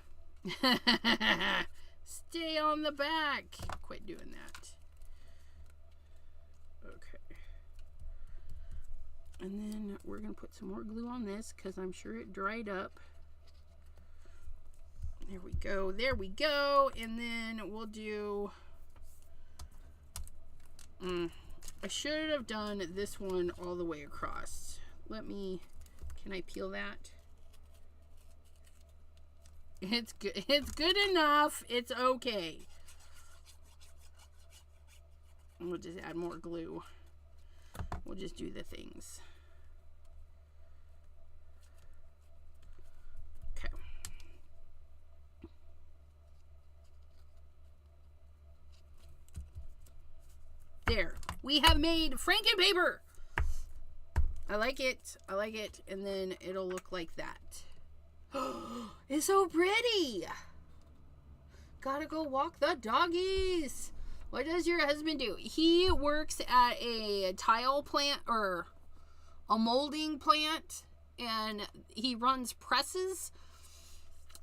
Stay on the back. Quit doing that. Okay. And then we're going to put some more glue on this because I'm sure it dried up. There we go. There we go. And then we'll do... I should have done this one all the way across. Can I peel that? It's good. It's good enough. It's okay. We'll just add more glue. We'll just do the things. Okay. There. We have made Frankenpaper. I like it. I like it. And then it'll look like that. It's so pretty. Gotta go walk the doggies. What does your husband do? He works at a tile plant or a molding plant, and he runs presses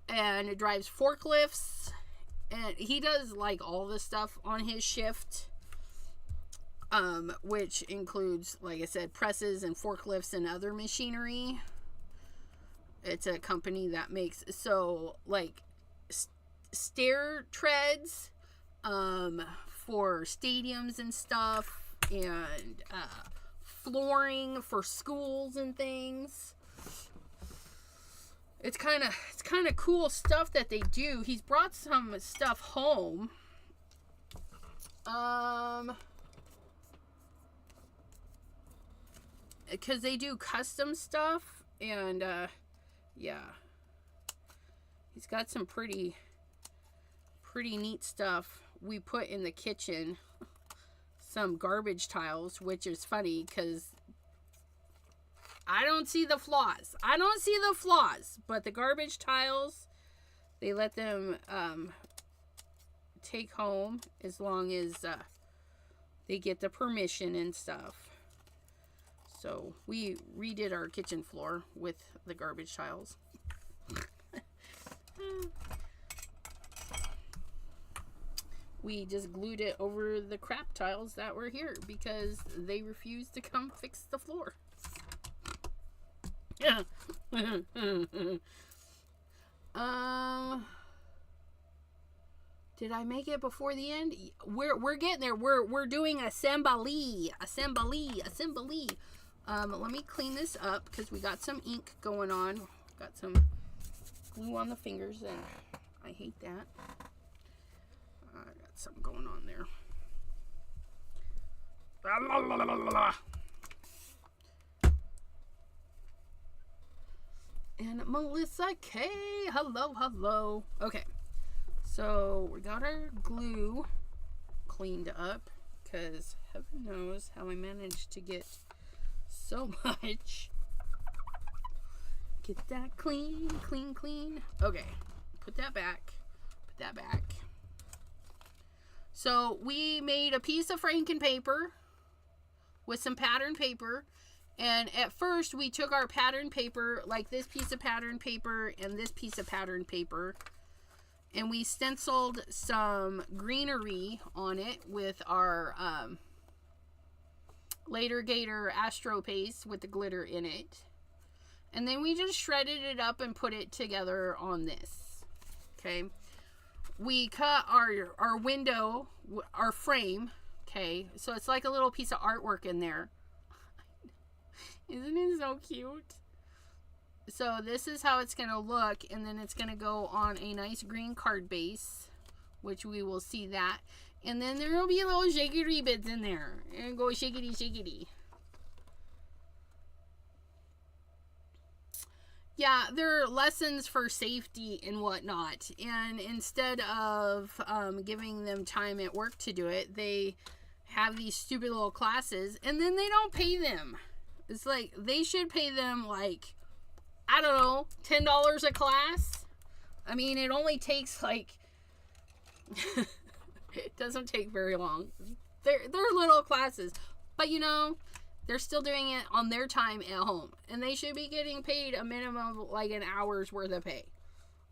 and drives forklifts, and he does like all the stuff on his shift, which includes, like I said, presses and forklifts and other machinery. It's a company that makes, so like stair treads for stadiums and stuff, and flooring for schools and things. It's kind of cool stuff that they do. He's brought some stuff home. Because they do custom stuff, and yeah, he's got some pretty neat stuff. We put in the kitchen some garbage tiles, which is funny because I don't see the flaws. But the garbage tiles, they let them take home as long as they get the permission and stuff. So we redid our kitchen floor with the garbage tiles. We just glued it over the crap tiles that were here because they refused to come fix the floor. Yeah. Did I make it before the end? We're getting there. We're doing assembly. Let me clean this up because we got some ink going on. Got some glue on the fingers, and I hate that. I got something going on there. And Melissa K. Hello. Okay. So we got our glue cleaned up because heaven knows how I managed to get so much. Get that clean. Okay. Put that back. So we made a piece of Franken paper with some pattern paper. And at first we took our pattern paper, like this piece of pattern paper and this piece of pattern paper, and we stenciled some greenery on it with our Later Gator Astro Paste with the glitter in it. And then we just shredded it up and put it together on this. Okay. We cut our window, our frame. Okay. So it's like a little piece of artwork in there. Isn't it so cute? So this is how it's going to look, and then it's going to go on a nice green card base, which we will see that. And then there will be little shiggity bits in there, and go shiggity. Yeah, there are lessons for safety and whatnot, and instead of giving them time at work to do it, they have these stupid little classes, and then they don't pay them. It's like, they should pay them, like, I don't know, $10 a class. I mean, it only takes, like, it doesn't take very long. They're little classes. But, you know, they're still doing it on their time at home. And they should be getting paid a minimum of, like, an hour's worth of pay.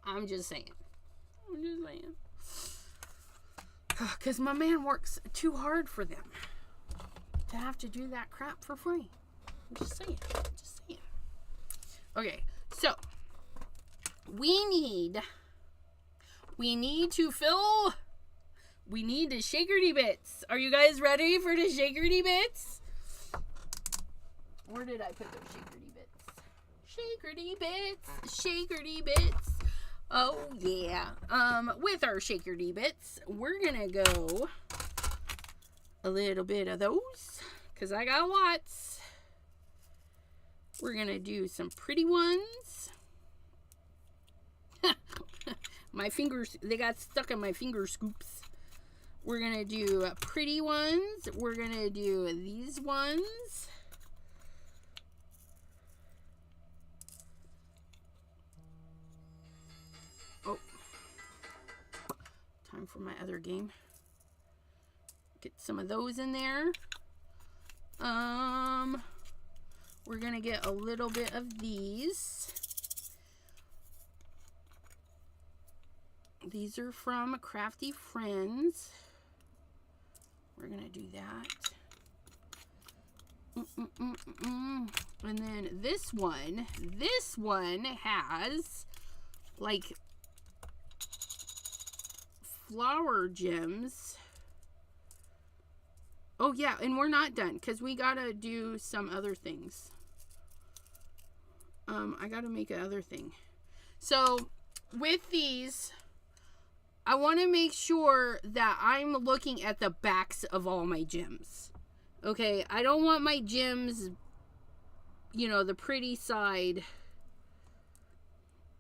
I'm just saying. Because my man works too hard for them to have to do that crap for free. I'm just saying. Okay, so we need the shakerty bits. Are you guys ready for the shakerty bits? Where did I put those shakerty bits? Oh yeah. With our shakerty bits, we're gonna go a little bit of those because I got lots. We're going to do some pretty ones. My fingers, they got stuck in my finger scoops. We're going to do pretty ones. We're going to do these ones. Oh. Time for my other game. Get some of those in there. We're going to get a little bit of these. These are from Crafty Friends. We're going to do that. And then this one has like flower gems. Oh yeah, and we're not done because we gotta do some other things. I gotta make another thing. So with these, I want to make sure that I'm looking at the backs of all my gems. Okay, I don't want my gems, you know, the pretty side.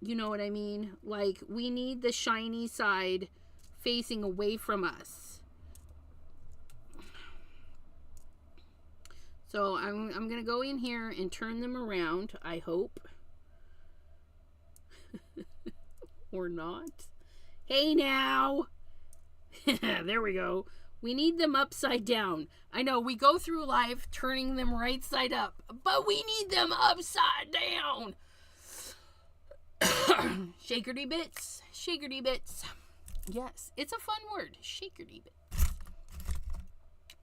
You know what I mean? Like, we need the shiny side facing away from us. So I'm going to go in here and turn them around, I hope. Or not. Hey now! There we go. We need them upside down. I know, we go through life turning them right side up, but we need them upside down. Shakerty bits. Shakerty bits. Yes, it's a fun word. Shakerty bits.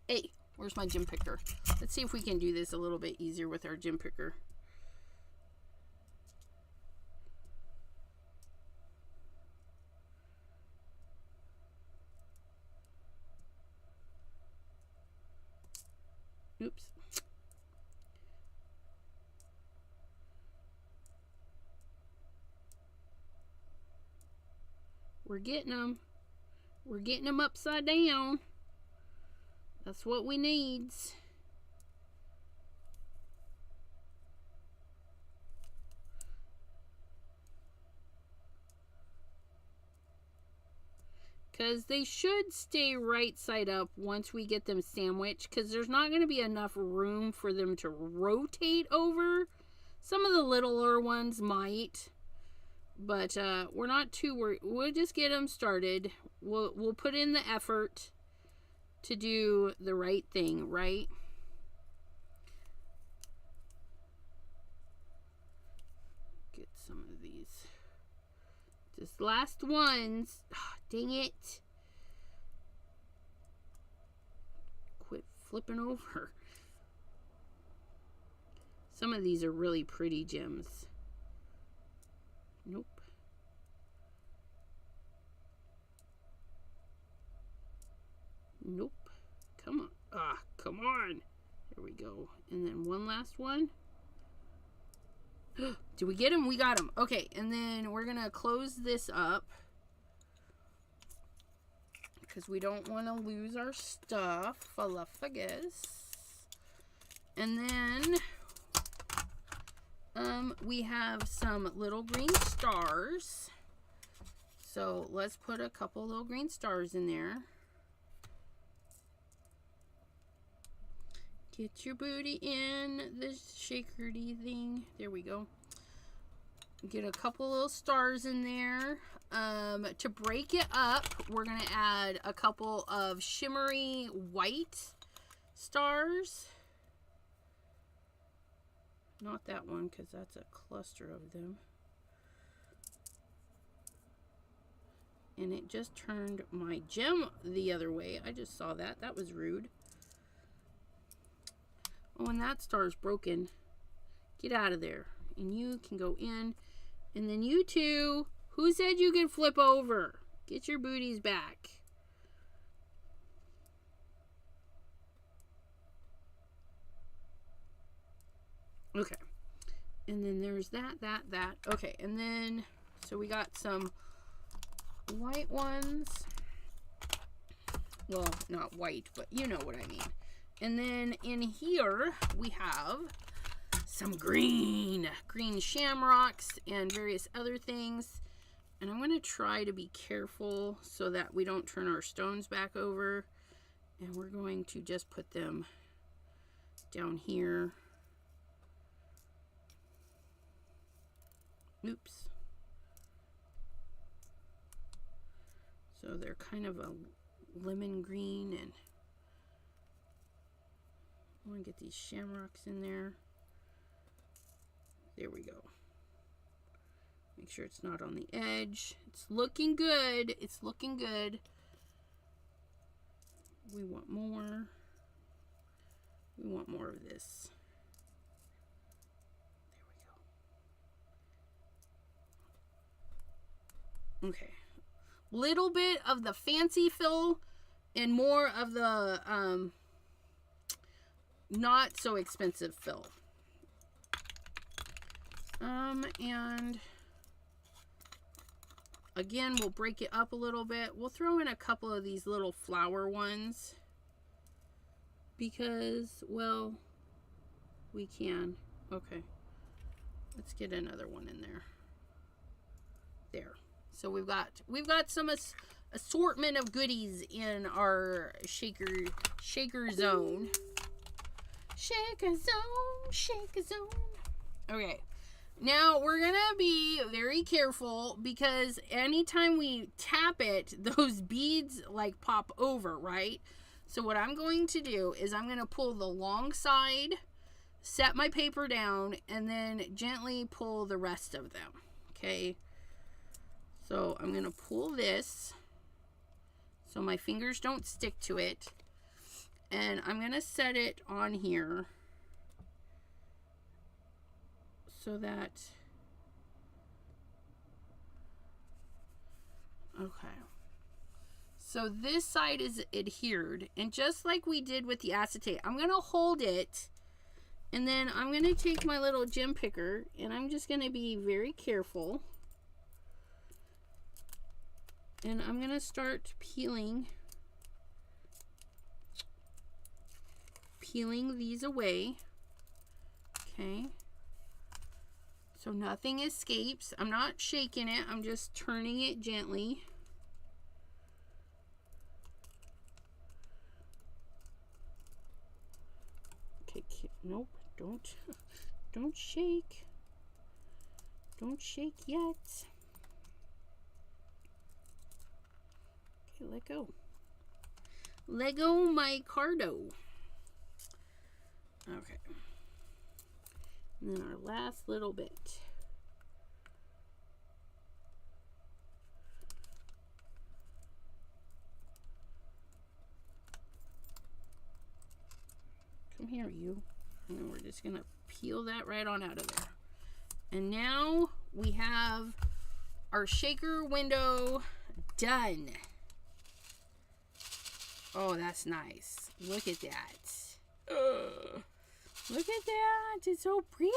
Hey, where's my gem picker? Let's see if we can do this a little bit easier with our gem picker. Oops. We're getting them. We're getting them upside down. That's what we need. Because they should stay right side up once we get them sandwiched. Because there's not going to be enough room for them to rotate over. Some of the littler ones might. But we're not too worried. We'll just get them started. We'll put in the effort to do the right thing, right? Get some of these. Just last ones. Oh, dang it. Quit flipping over. Some of these are really pretty gems. Nope. Nope. Come on. Ah, come on. There we go. And then one last one. Did we get him? We got him. Okay, and then we're going to close this up. Because we don't want to lose our stuff. Falafagos. And then we have some little green stars. So let's put a couple little green stars in there. Get your booty in the shakerty thing. There we go. Get a couple little stars in there. To break it up, we're going to add a couple of shimmery white stars. Not that one, because that's a cluster of them. And it just turned my gem the other way. I just saw that. That was rude. Oh, and that star's broken. Get out of there. And you can go in. And then you two, who said you can flip over? Get your booties back. Okay. And then there's that. Okay, and then, so we got some white ones. Well, not white, but you know what I mean. And then in here, we have some green shamrocks and various other things. And I'm going to try to be careful so that we don't turn our stones back over. And we're going to just put them down here. Oops. So they're kind of a lemon green, and I want to get these shamrocks in there. There we go. Make sure it's not on the edge. It's looking good. It's looking good. We want more. We want more of this. There we go. Okay. Little bit of the fancy fill and more of the not so expensive fill. And again, we'll break it up a little bit. We'll throw in a couple of these little flower ones because, well, we can. Okay. Let's get another one in there. There. So we've got some assortment of goodies in our shaker zone. Shaker zone. Okay. Now we're gonna be very careful because anytime we tap it, those beads like pop over, right? So what I'm going to do is I'm gonna pull the long side, set my paper down, and then gently pull the rest of them. Okay. So I'm gonna pull this so my fingers don't stick to it, and I'm gonna set it on here so that, okay, so this side is adhered, and just like we did with the acetate, I'm gonna hold it, and then I'm gonna take my little gem picker, and I'm just gonna be very careful, and I'm gonna start peeling these away. Okay. So nothing escapes. I'm not shaking it. I'm just turning it gently. Okay, nope. Don't shake. Don't shake yet. Okay, let go. Let go my cardo. Okay. And then our last little bit. Come here, you. And then we're just going to peel that right on out of there. And now we have our shaker window done. Oh, that's nice. Look at that. Look at that. It's so pretty.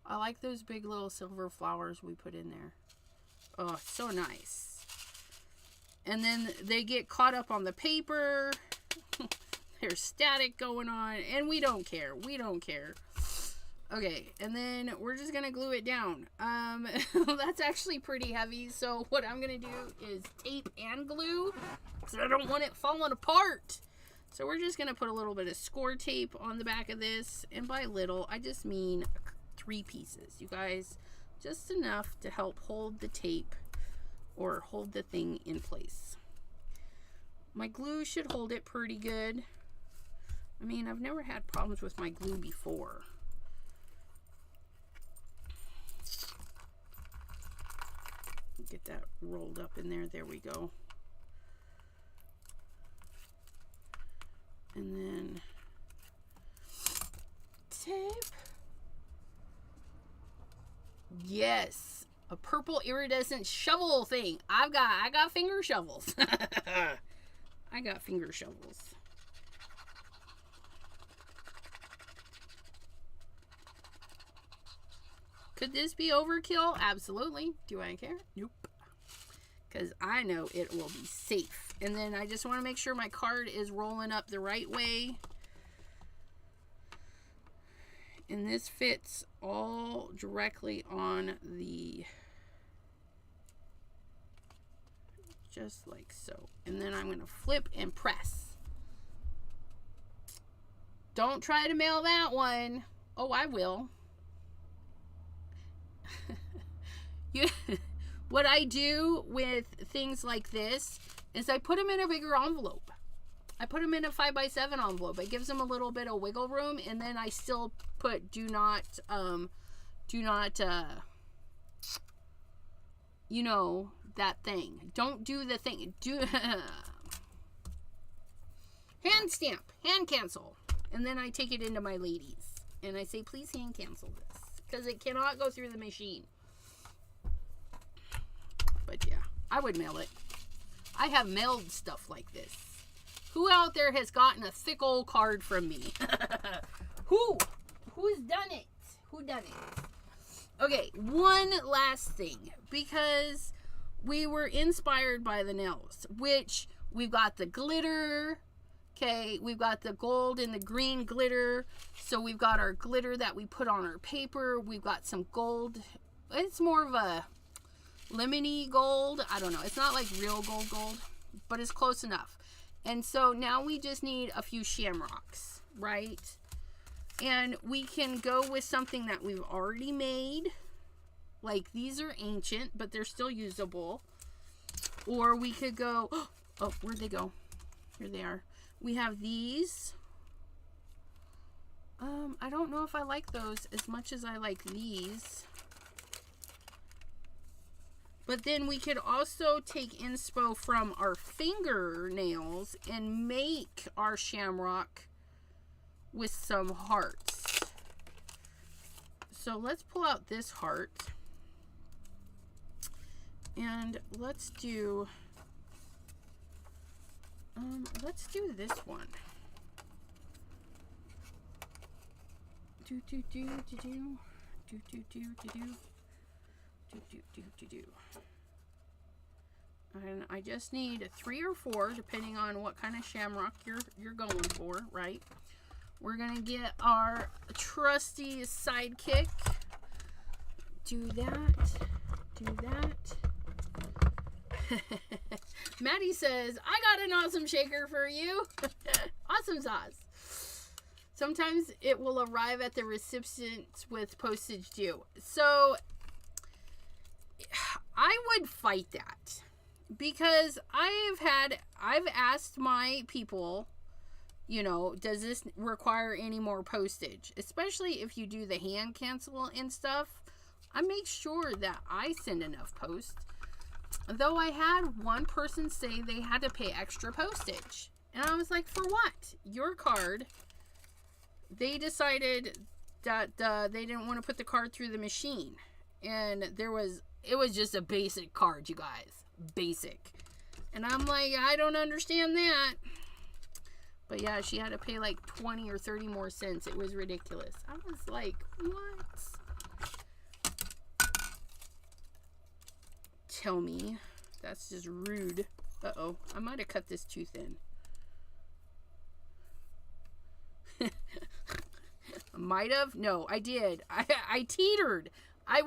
I like those big little silver flowers we put in there. Oh, so nice. And then they get caught up on the paper. There's static going on. And we don't care. We don't care. Okay, and then we're just going to glue it down. That's actually pretty heavy. So what I'm going to do is tape and glue, because I don't want it falling apart. So we're just going to put a little bit of score tape on the back of this. And by little, I just mean 3 pieces. You guys, just enough to help hold the tape or hold the thing in place. My glue should hold it pretty good. I mean, I've never had problems with my glue before. Get that rolled up in there. There we go. And then tape. Yes, a purple iridescent shovel thing. I got finger shovels. I got finger shovels. Could this be overkill? Absolutely. Do I care? Nope. Because I know it will be safe. And then I just want to make sure my card is rolling up the right way. And this fits all directly on the, just like so. And then I'm going to flip and press. Don't try to mail that one. Oh, I will. What I do with things like this is I put them in a bigger envelope. I put them in a 5x7 envelope. It gives them a little bit of wiggle room, and then I still put do not, you know, that thing. Don't do the thing. hand stamp, hand cancel. And then I take it into my ladies. And I say, please hand cancel this. Because it cannot go through the machine. But yeah, I would mail it. I have mailed stuff like this. Who out there has gotten a thick old card from me? Who's done it? Who done it? Okay, one last thing. Because we were inspired by the nails. Which, we've got the glitter. Okay, we've got the gold and the green glitter. So we've got our glitter that we put on our paper. We've got some gold. It's more of a lemony gold. I don't know. It's not like real gold, but it's close enough. And so now we just need a few shamrocks, right? And we can go with something that we've already made. Like these are ancient, but they're still usable. Or we could go, oh, where'd they go? Here they are. We have these. I don't know if I like those as much as I like these. But then we could also take inspo from our fingernails and make our shamrock with some hearts. So let's pull out this heart. And let's do this one. And I just need 3 or 4, depending on what kind of shamrock you're going for, right? We're gonna get our trusty sidekick. Do that. Do that. Maddie says, I got an awesome shaker for you. Awesome sauce. Sometimes it will arrive at the recipient with postage due. So I would fight that because I've asked my people, you know, does this require any more postage? Especially if you do the hand cancel and stuff. I make sure that I send enough post. Though I had one person say they had to pay extra postage. And I was like, for what? Your card. They decided that they didn't want to put the card through the machine. And it was just a basic card, you guys. Basic. And I'm like, I don't understand that. But yeah, she had to pay like 20 or 30 more cents. It was ridiculous. I was like, what? Tell me. That's just rude. Uh-oh. I might have cut this too thin. Might have? No, I did. I teetered. I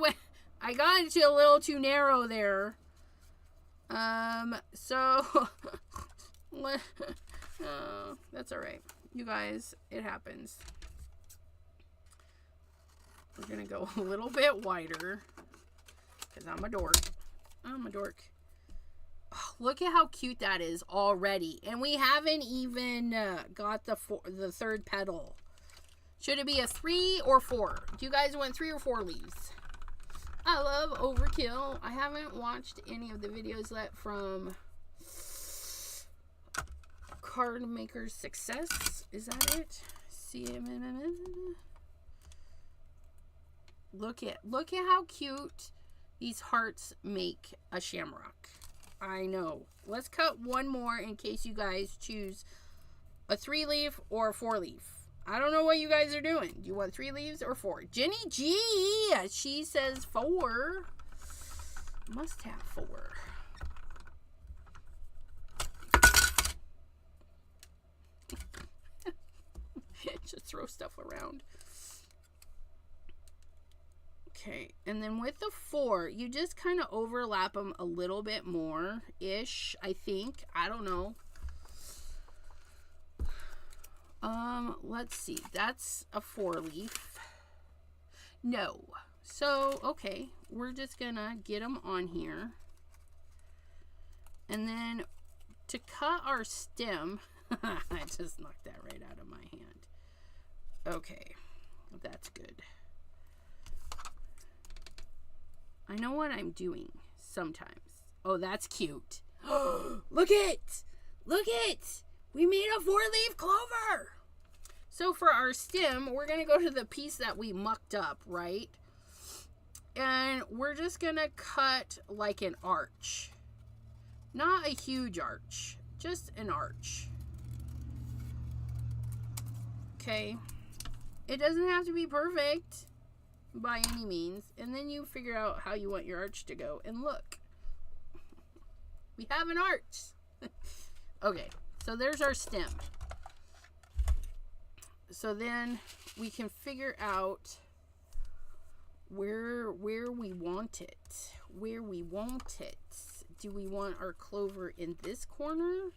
got into a little too narrow there. So that's all right. You guys, it happens. We're gonna go a little bit wider because I'm a dork. I'm a dork. Oh, look at how cute that is already, and we haven't even got the third petal. Should it be a 3 or 4? Do you guys want 3 or 4 leaves? I love overkill. I haven't watched any of the videos yet from Card Maker's Success. Is that it? Look at how cute these hearts make a shamrock. I know. Let's cut one more in case you guys choose a 3 leaf or a 4 leaf. I don't know what you guys are doing. Do you want 3 leaves or 4? Jenny G, she says 4. Must have 4. Just throw stuff around. Okay, and then with the 4, you just kind of overlap them a little bit more-ish, I think. I don't know. Let's see. That's a 4 leaf. No. So, okay. We're just gonna get them on here. And then to cut our stem, I just knocked that right out of my hand. Okay. That's good. I know what I'm doing sometimes. Oh, that's cute. Look it! Look it! We made a 4-leaf clover. So for our stem, we're going to go to the piece that we mucked up, right? And we're just going to cut like an arch. Not a huge arch, just an arch. Okay. It doesn't have to be perfect by any means. And then you figure out how you want your arch to go. And look, we have an arch. Okay, so there's our stem. So then we can figure out where we want it. Where we want it. Do we want our clover in this corner?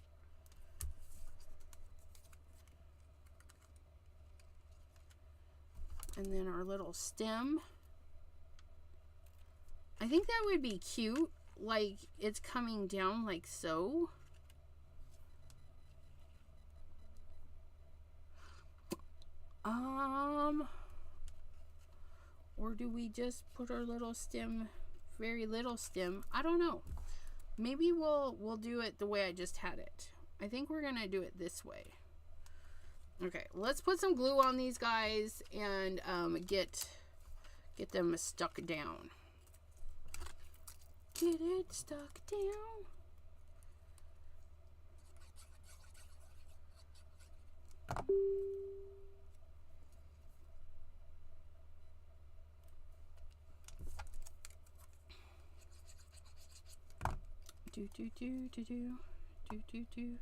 And then our little stem. I think that would be cute. Like it's coming down like so. Or do we just put our little stem, very little stem? I don't know. Maybe we'll do it the way I just had it. I think we're gonna do it this way. Okay, let's put some glue on these guys and get them stuck down. Get it stuck down. Do do do do do do do do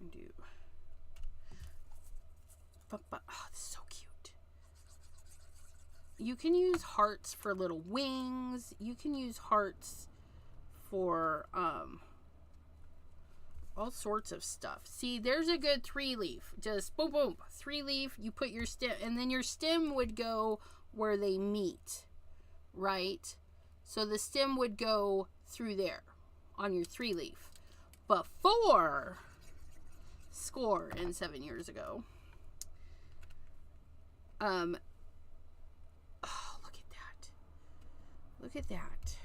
and do. Oh, this is so cute. You can use hearts for little wings. You can use hearts for all sorts of stuff. See, there's a good 3-leaf. Just boom boom, 3-leaf. You put your stem, and then your stem would go where they meet, right? So the stem would go through there on your 3-leaf. Before, score and 7 years ago. Oh, look at that. Look at that.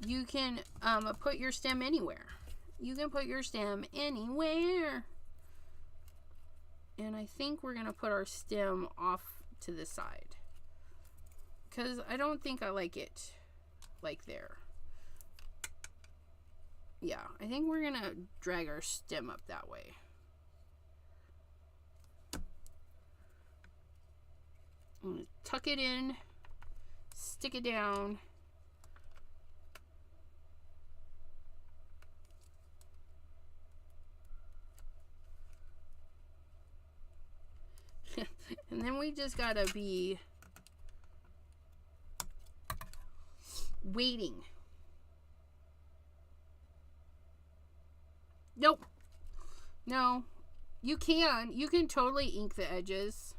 You can put your stem anywhere. You can put your stem anywhere. And I think we're going to put our stem off to the side. Because I don't think I like it like there. Yeah, I think we're going to drag our stem up that way. I'm going to tuck it in, stick it down. And then we just got to be waiting. Nope. No. You can totally ink the edges.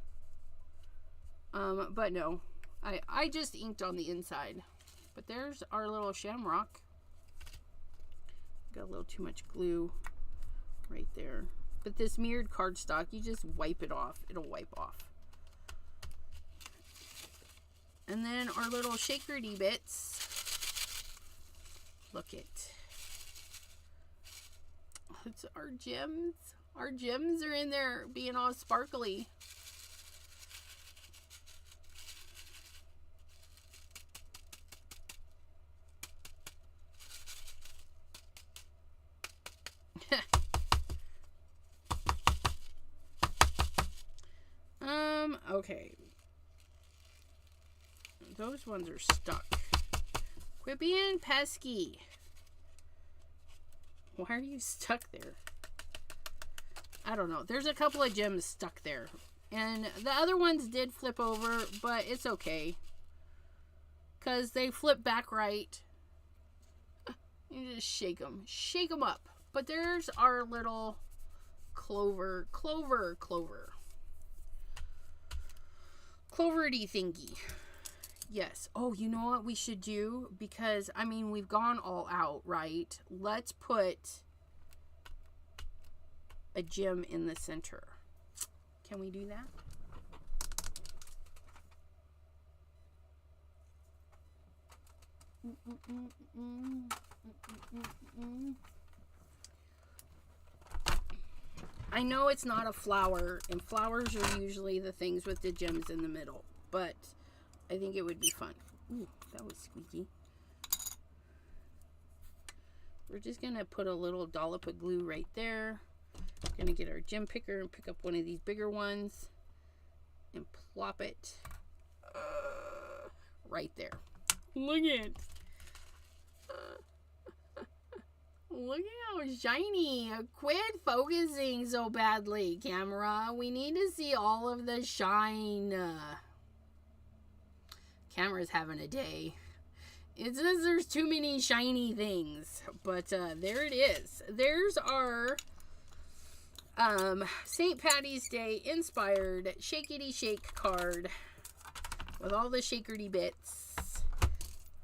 But no. I just inked on the inside. But there's our little shamrock. Got a little too much glue right there. But this mirrored cardstock, you just wipe it off. It'll wipe off. And then our little shakerty bits. Look it. It's our gems. Our gems are in there being all sparkly. Okay. Those ones are stuck. Quit being pesky. Why are you stuck there? I don't know. There's a couple of gems stuck there. And the other ones did flip over, but it's okay. Because they flip back right. You just shake them. Shake them up. But there's our little clover. Cloverty thingy. Yes. Oh, you know what we should do? Because, I mean, we've gone all out, right? Let's put a gem in the center. Can we do that? I know it's not a flower, and flowers are usually the things with the gems in the middle, but I think it would be fun. Ooh, that was squeaky. We're just going to put a little dollop of glue right there. Going to get our gem picker and pick up one of these bigger ones and plop it right there. Look at Look at how shiny. Quit focusing so badly, camera. We need to see all of the shine. Camera's having a day. It says there's too many shiny things. But there it is. There's our St. Patty's Day inspired Shakety Shake card with all the shakerty bits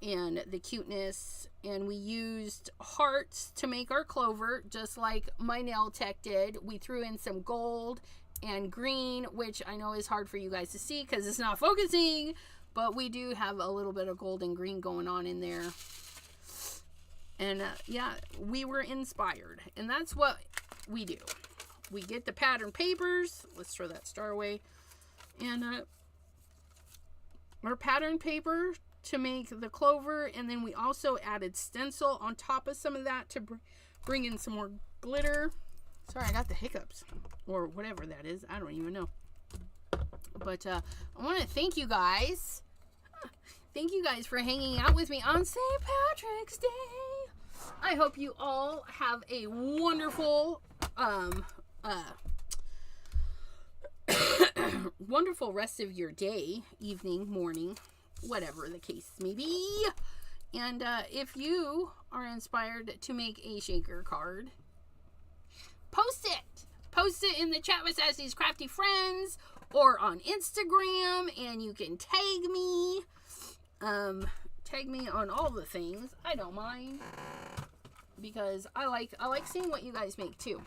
and the cuteness. And we used hearts to make our clover, just like my nail tech did. We threw in some gold and green, which I know is hard for you guys to see because it's not focusing, but we do have a little bit of gold and green going on in there. And yeah, we were inspired, and that's what we do. We get the pattern papers. Let's throw that star away. And our pattern paper to make the clover, and then we also added stencil on top of some of that to bring in some more glitter. Sorry, I got the hiccups, or whatever that is. I don't even know. But I want to thank you guys. Thank you guys for hanging out with me on St. Patrick's Day. I hope you all have a wonderful wonderful rest of your day, evening, morning, whatever the case may be. And if you are inspired to make a shaker card, post it in the chat with Sassy's Crafty Friends or on Instagram, and you can tag me on all the things. I don't mind, because I like seeing what you guys make too.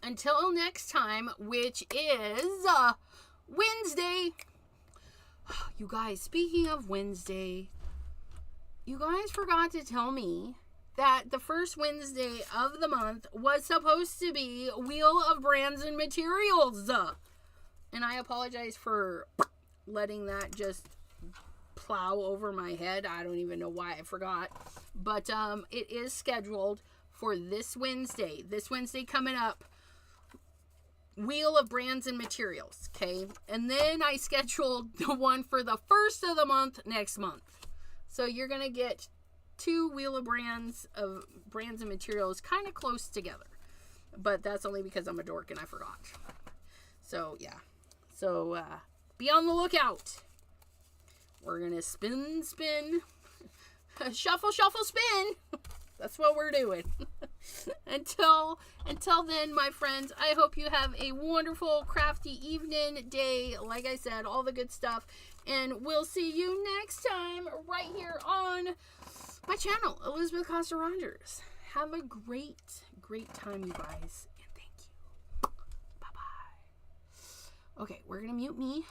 Until next time, which is Wednesday. You guys, speaking of Wednesday, you guys forgot to tell me that the first Wednesday of the month was supposed to be Wheel of Brands and Materials. And I apologize for letting that just plow over my head. I don't even know why I forgot. But it is scheduled for this Wednesday. This Wednesday coming up. Wheel of Brands and Materials, okay? And then I scheduled the one for the first of the month next month. So you're going to get two Wheel of Brands and Materials kind of close together. But that's only because I'm a dork and I forgot. So, yeah. So, be on the lookout. We're going to spin, shuffle, spin. That's what we're doing. Until then, my friends, I hope you have a wonderful, crafty evening, day. Like I said, all the good stuff. And we'll see you next time right here on my channel, Elizabeth Costa-Rogers. Have a great, great time, you guys. And thank you. Bye-bye. Okay, we're going to mute me.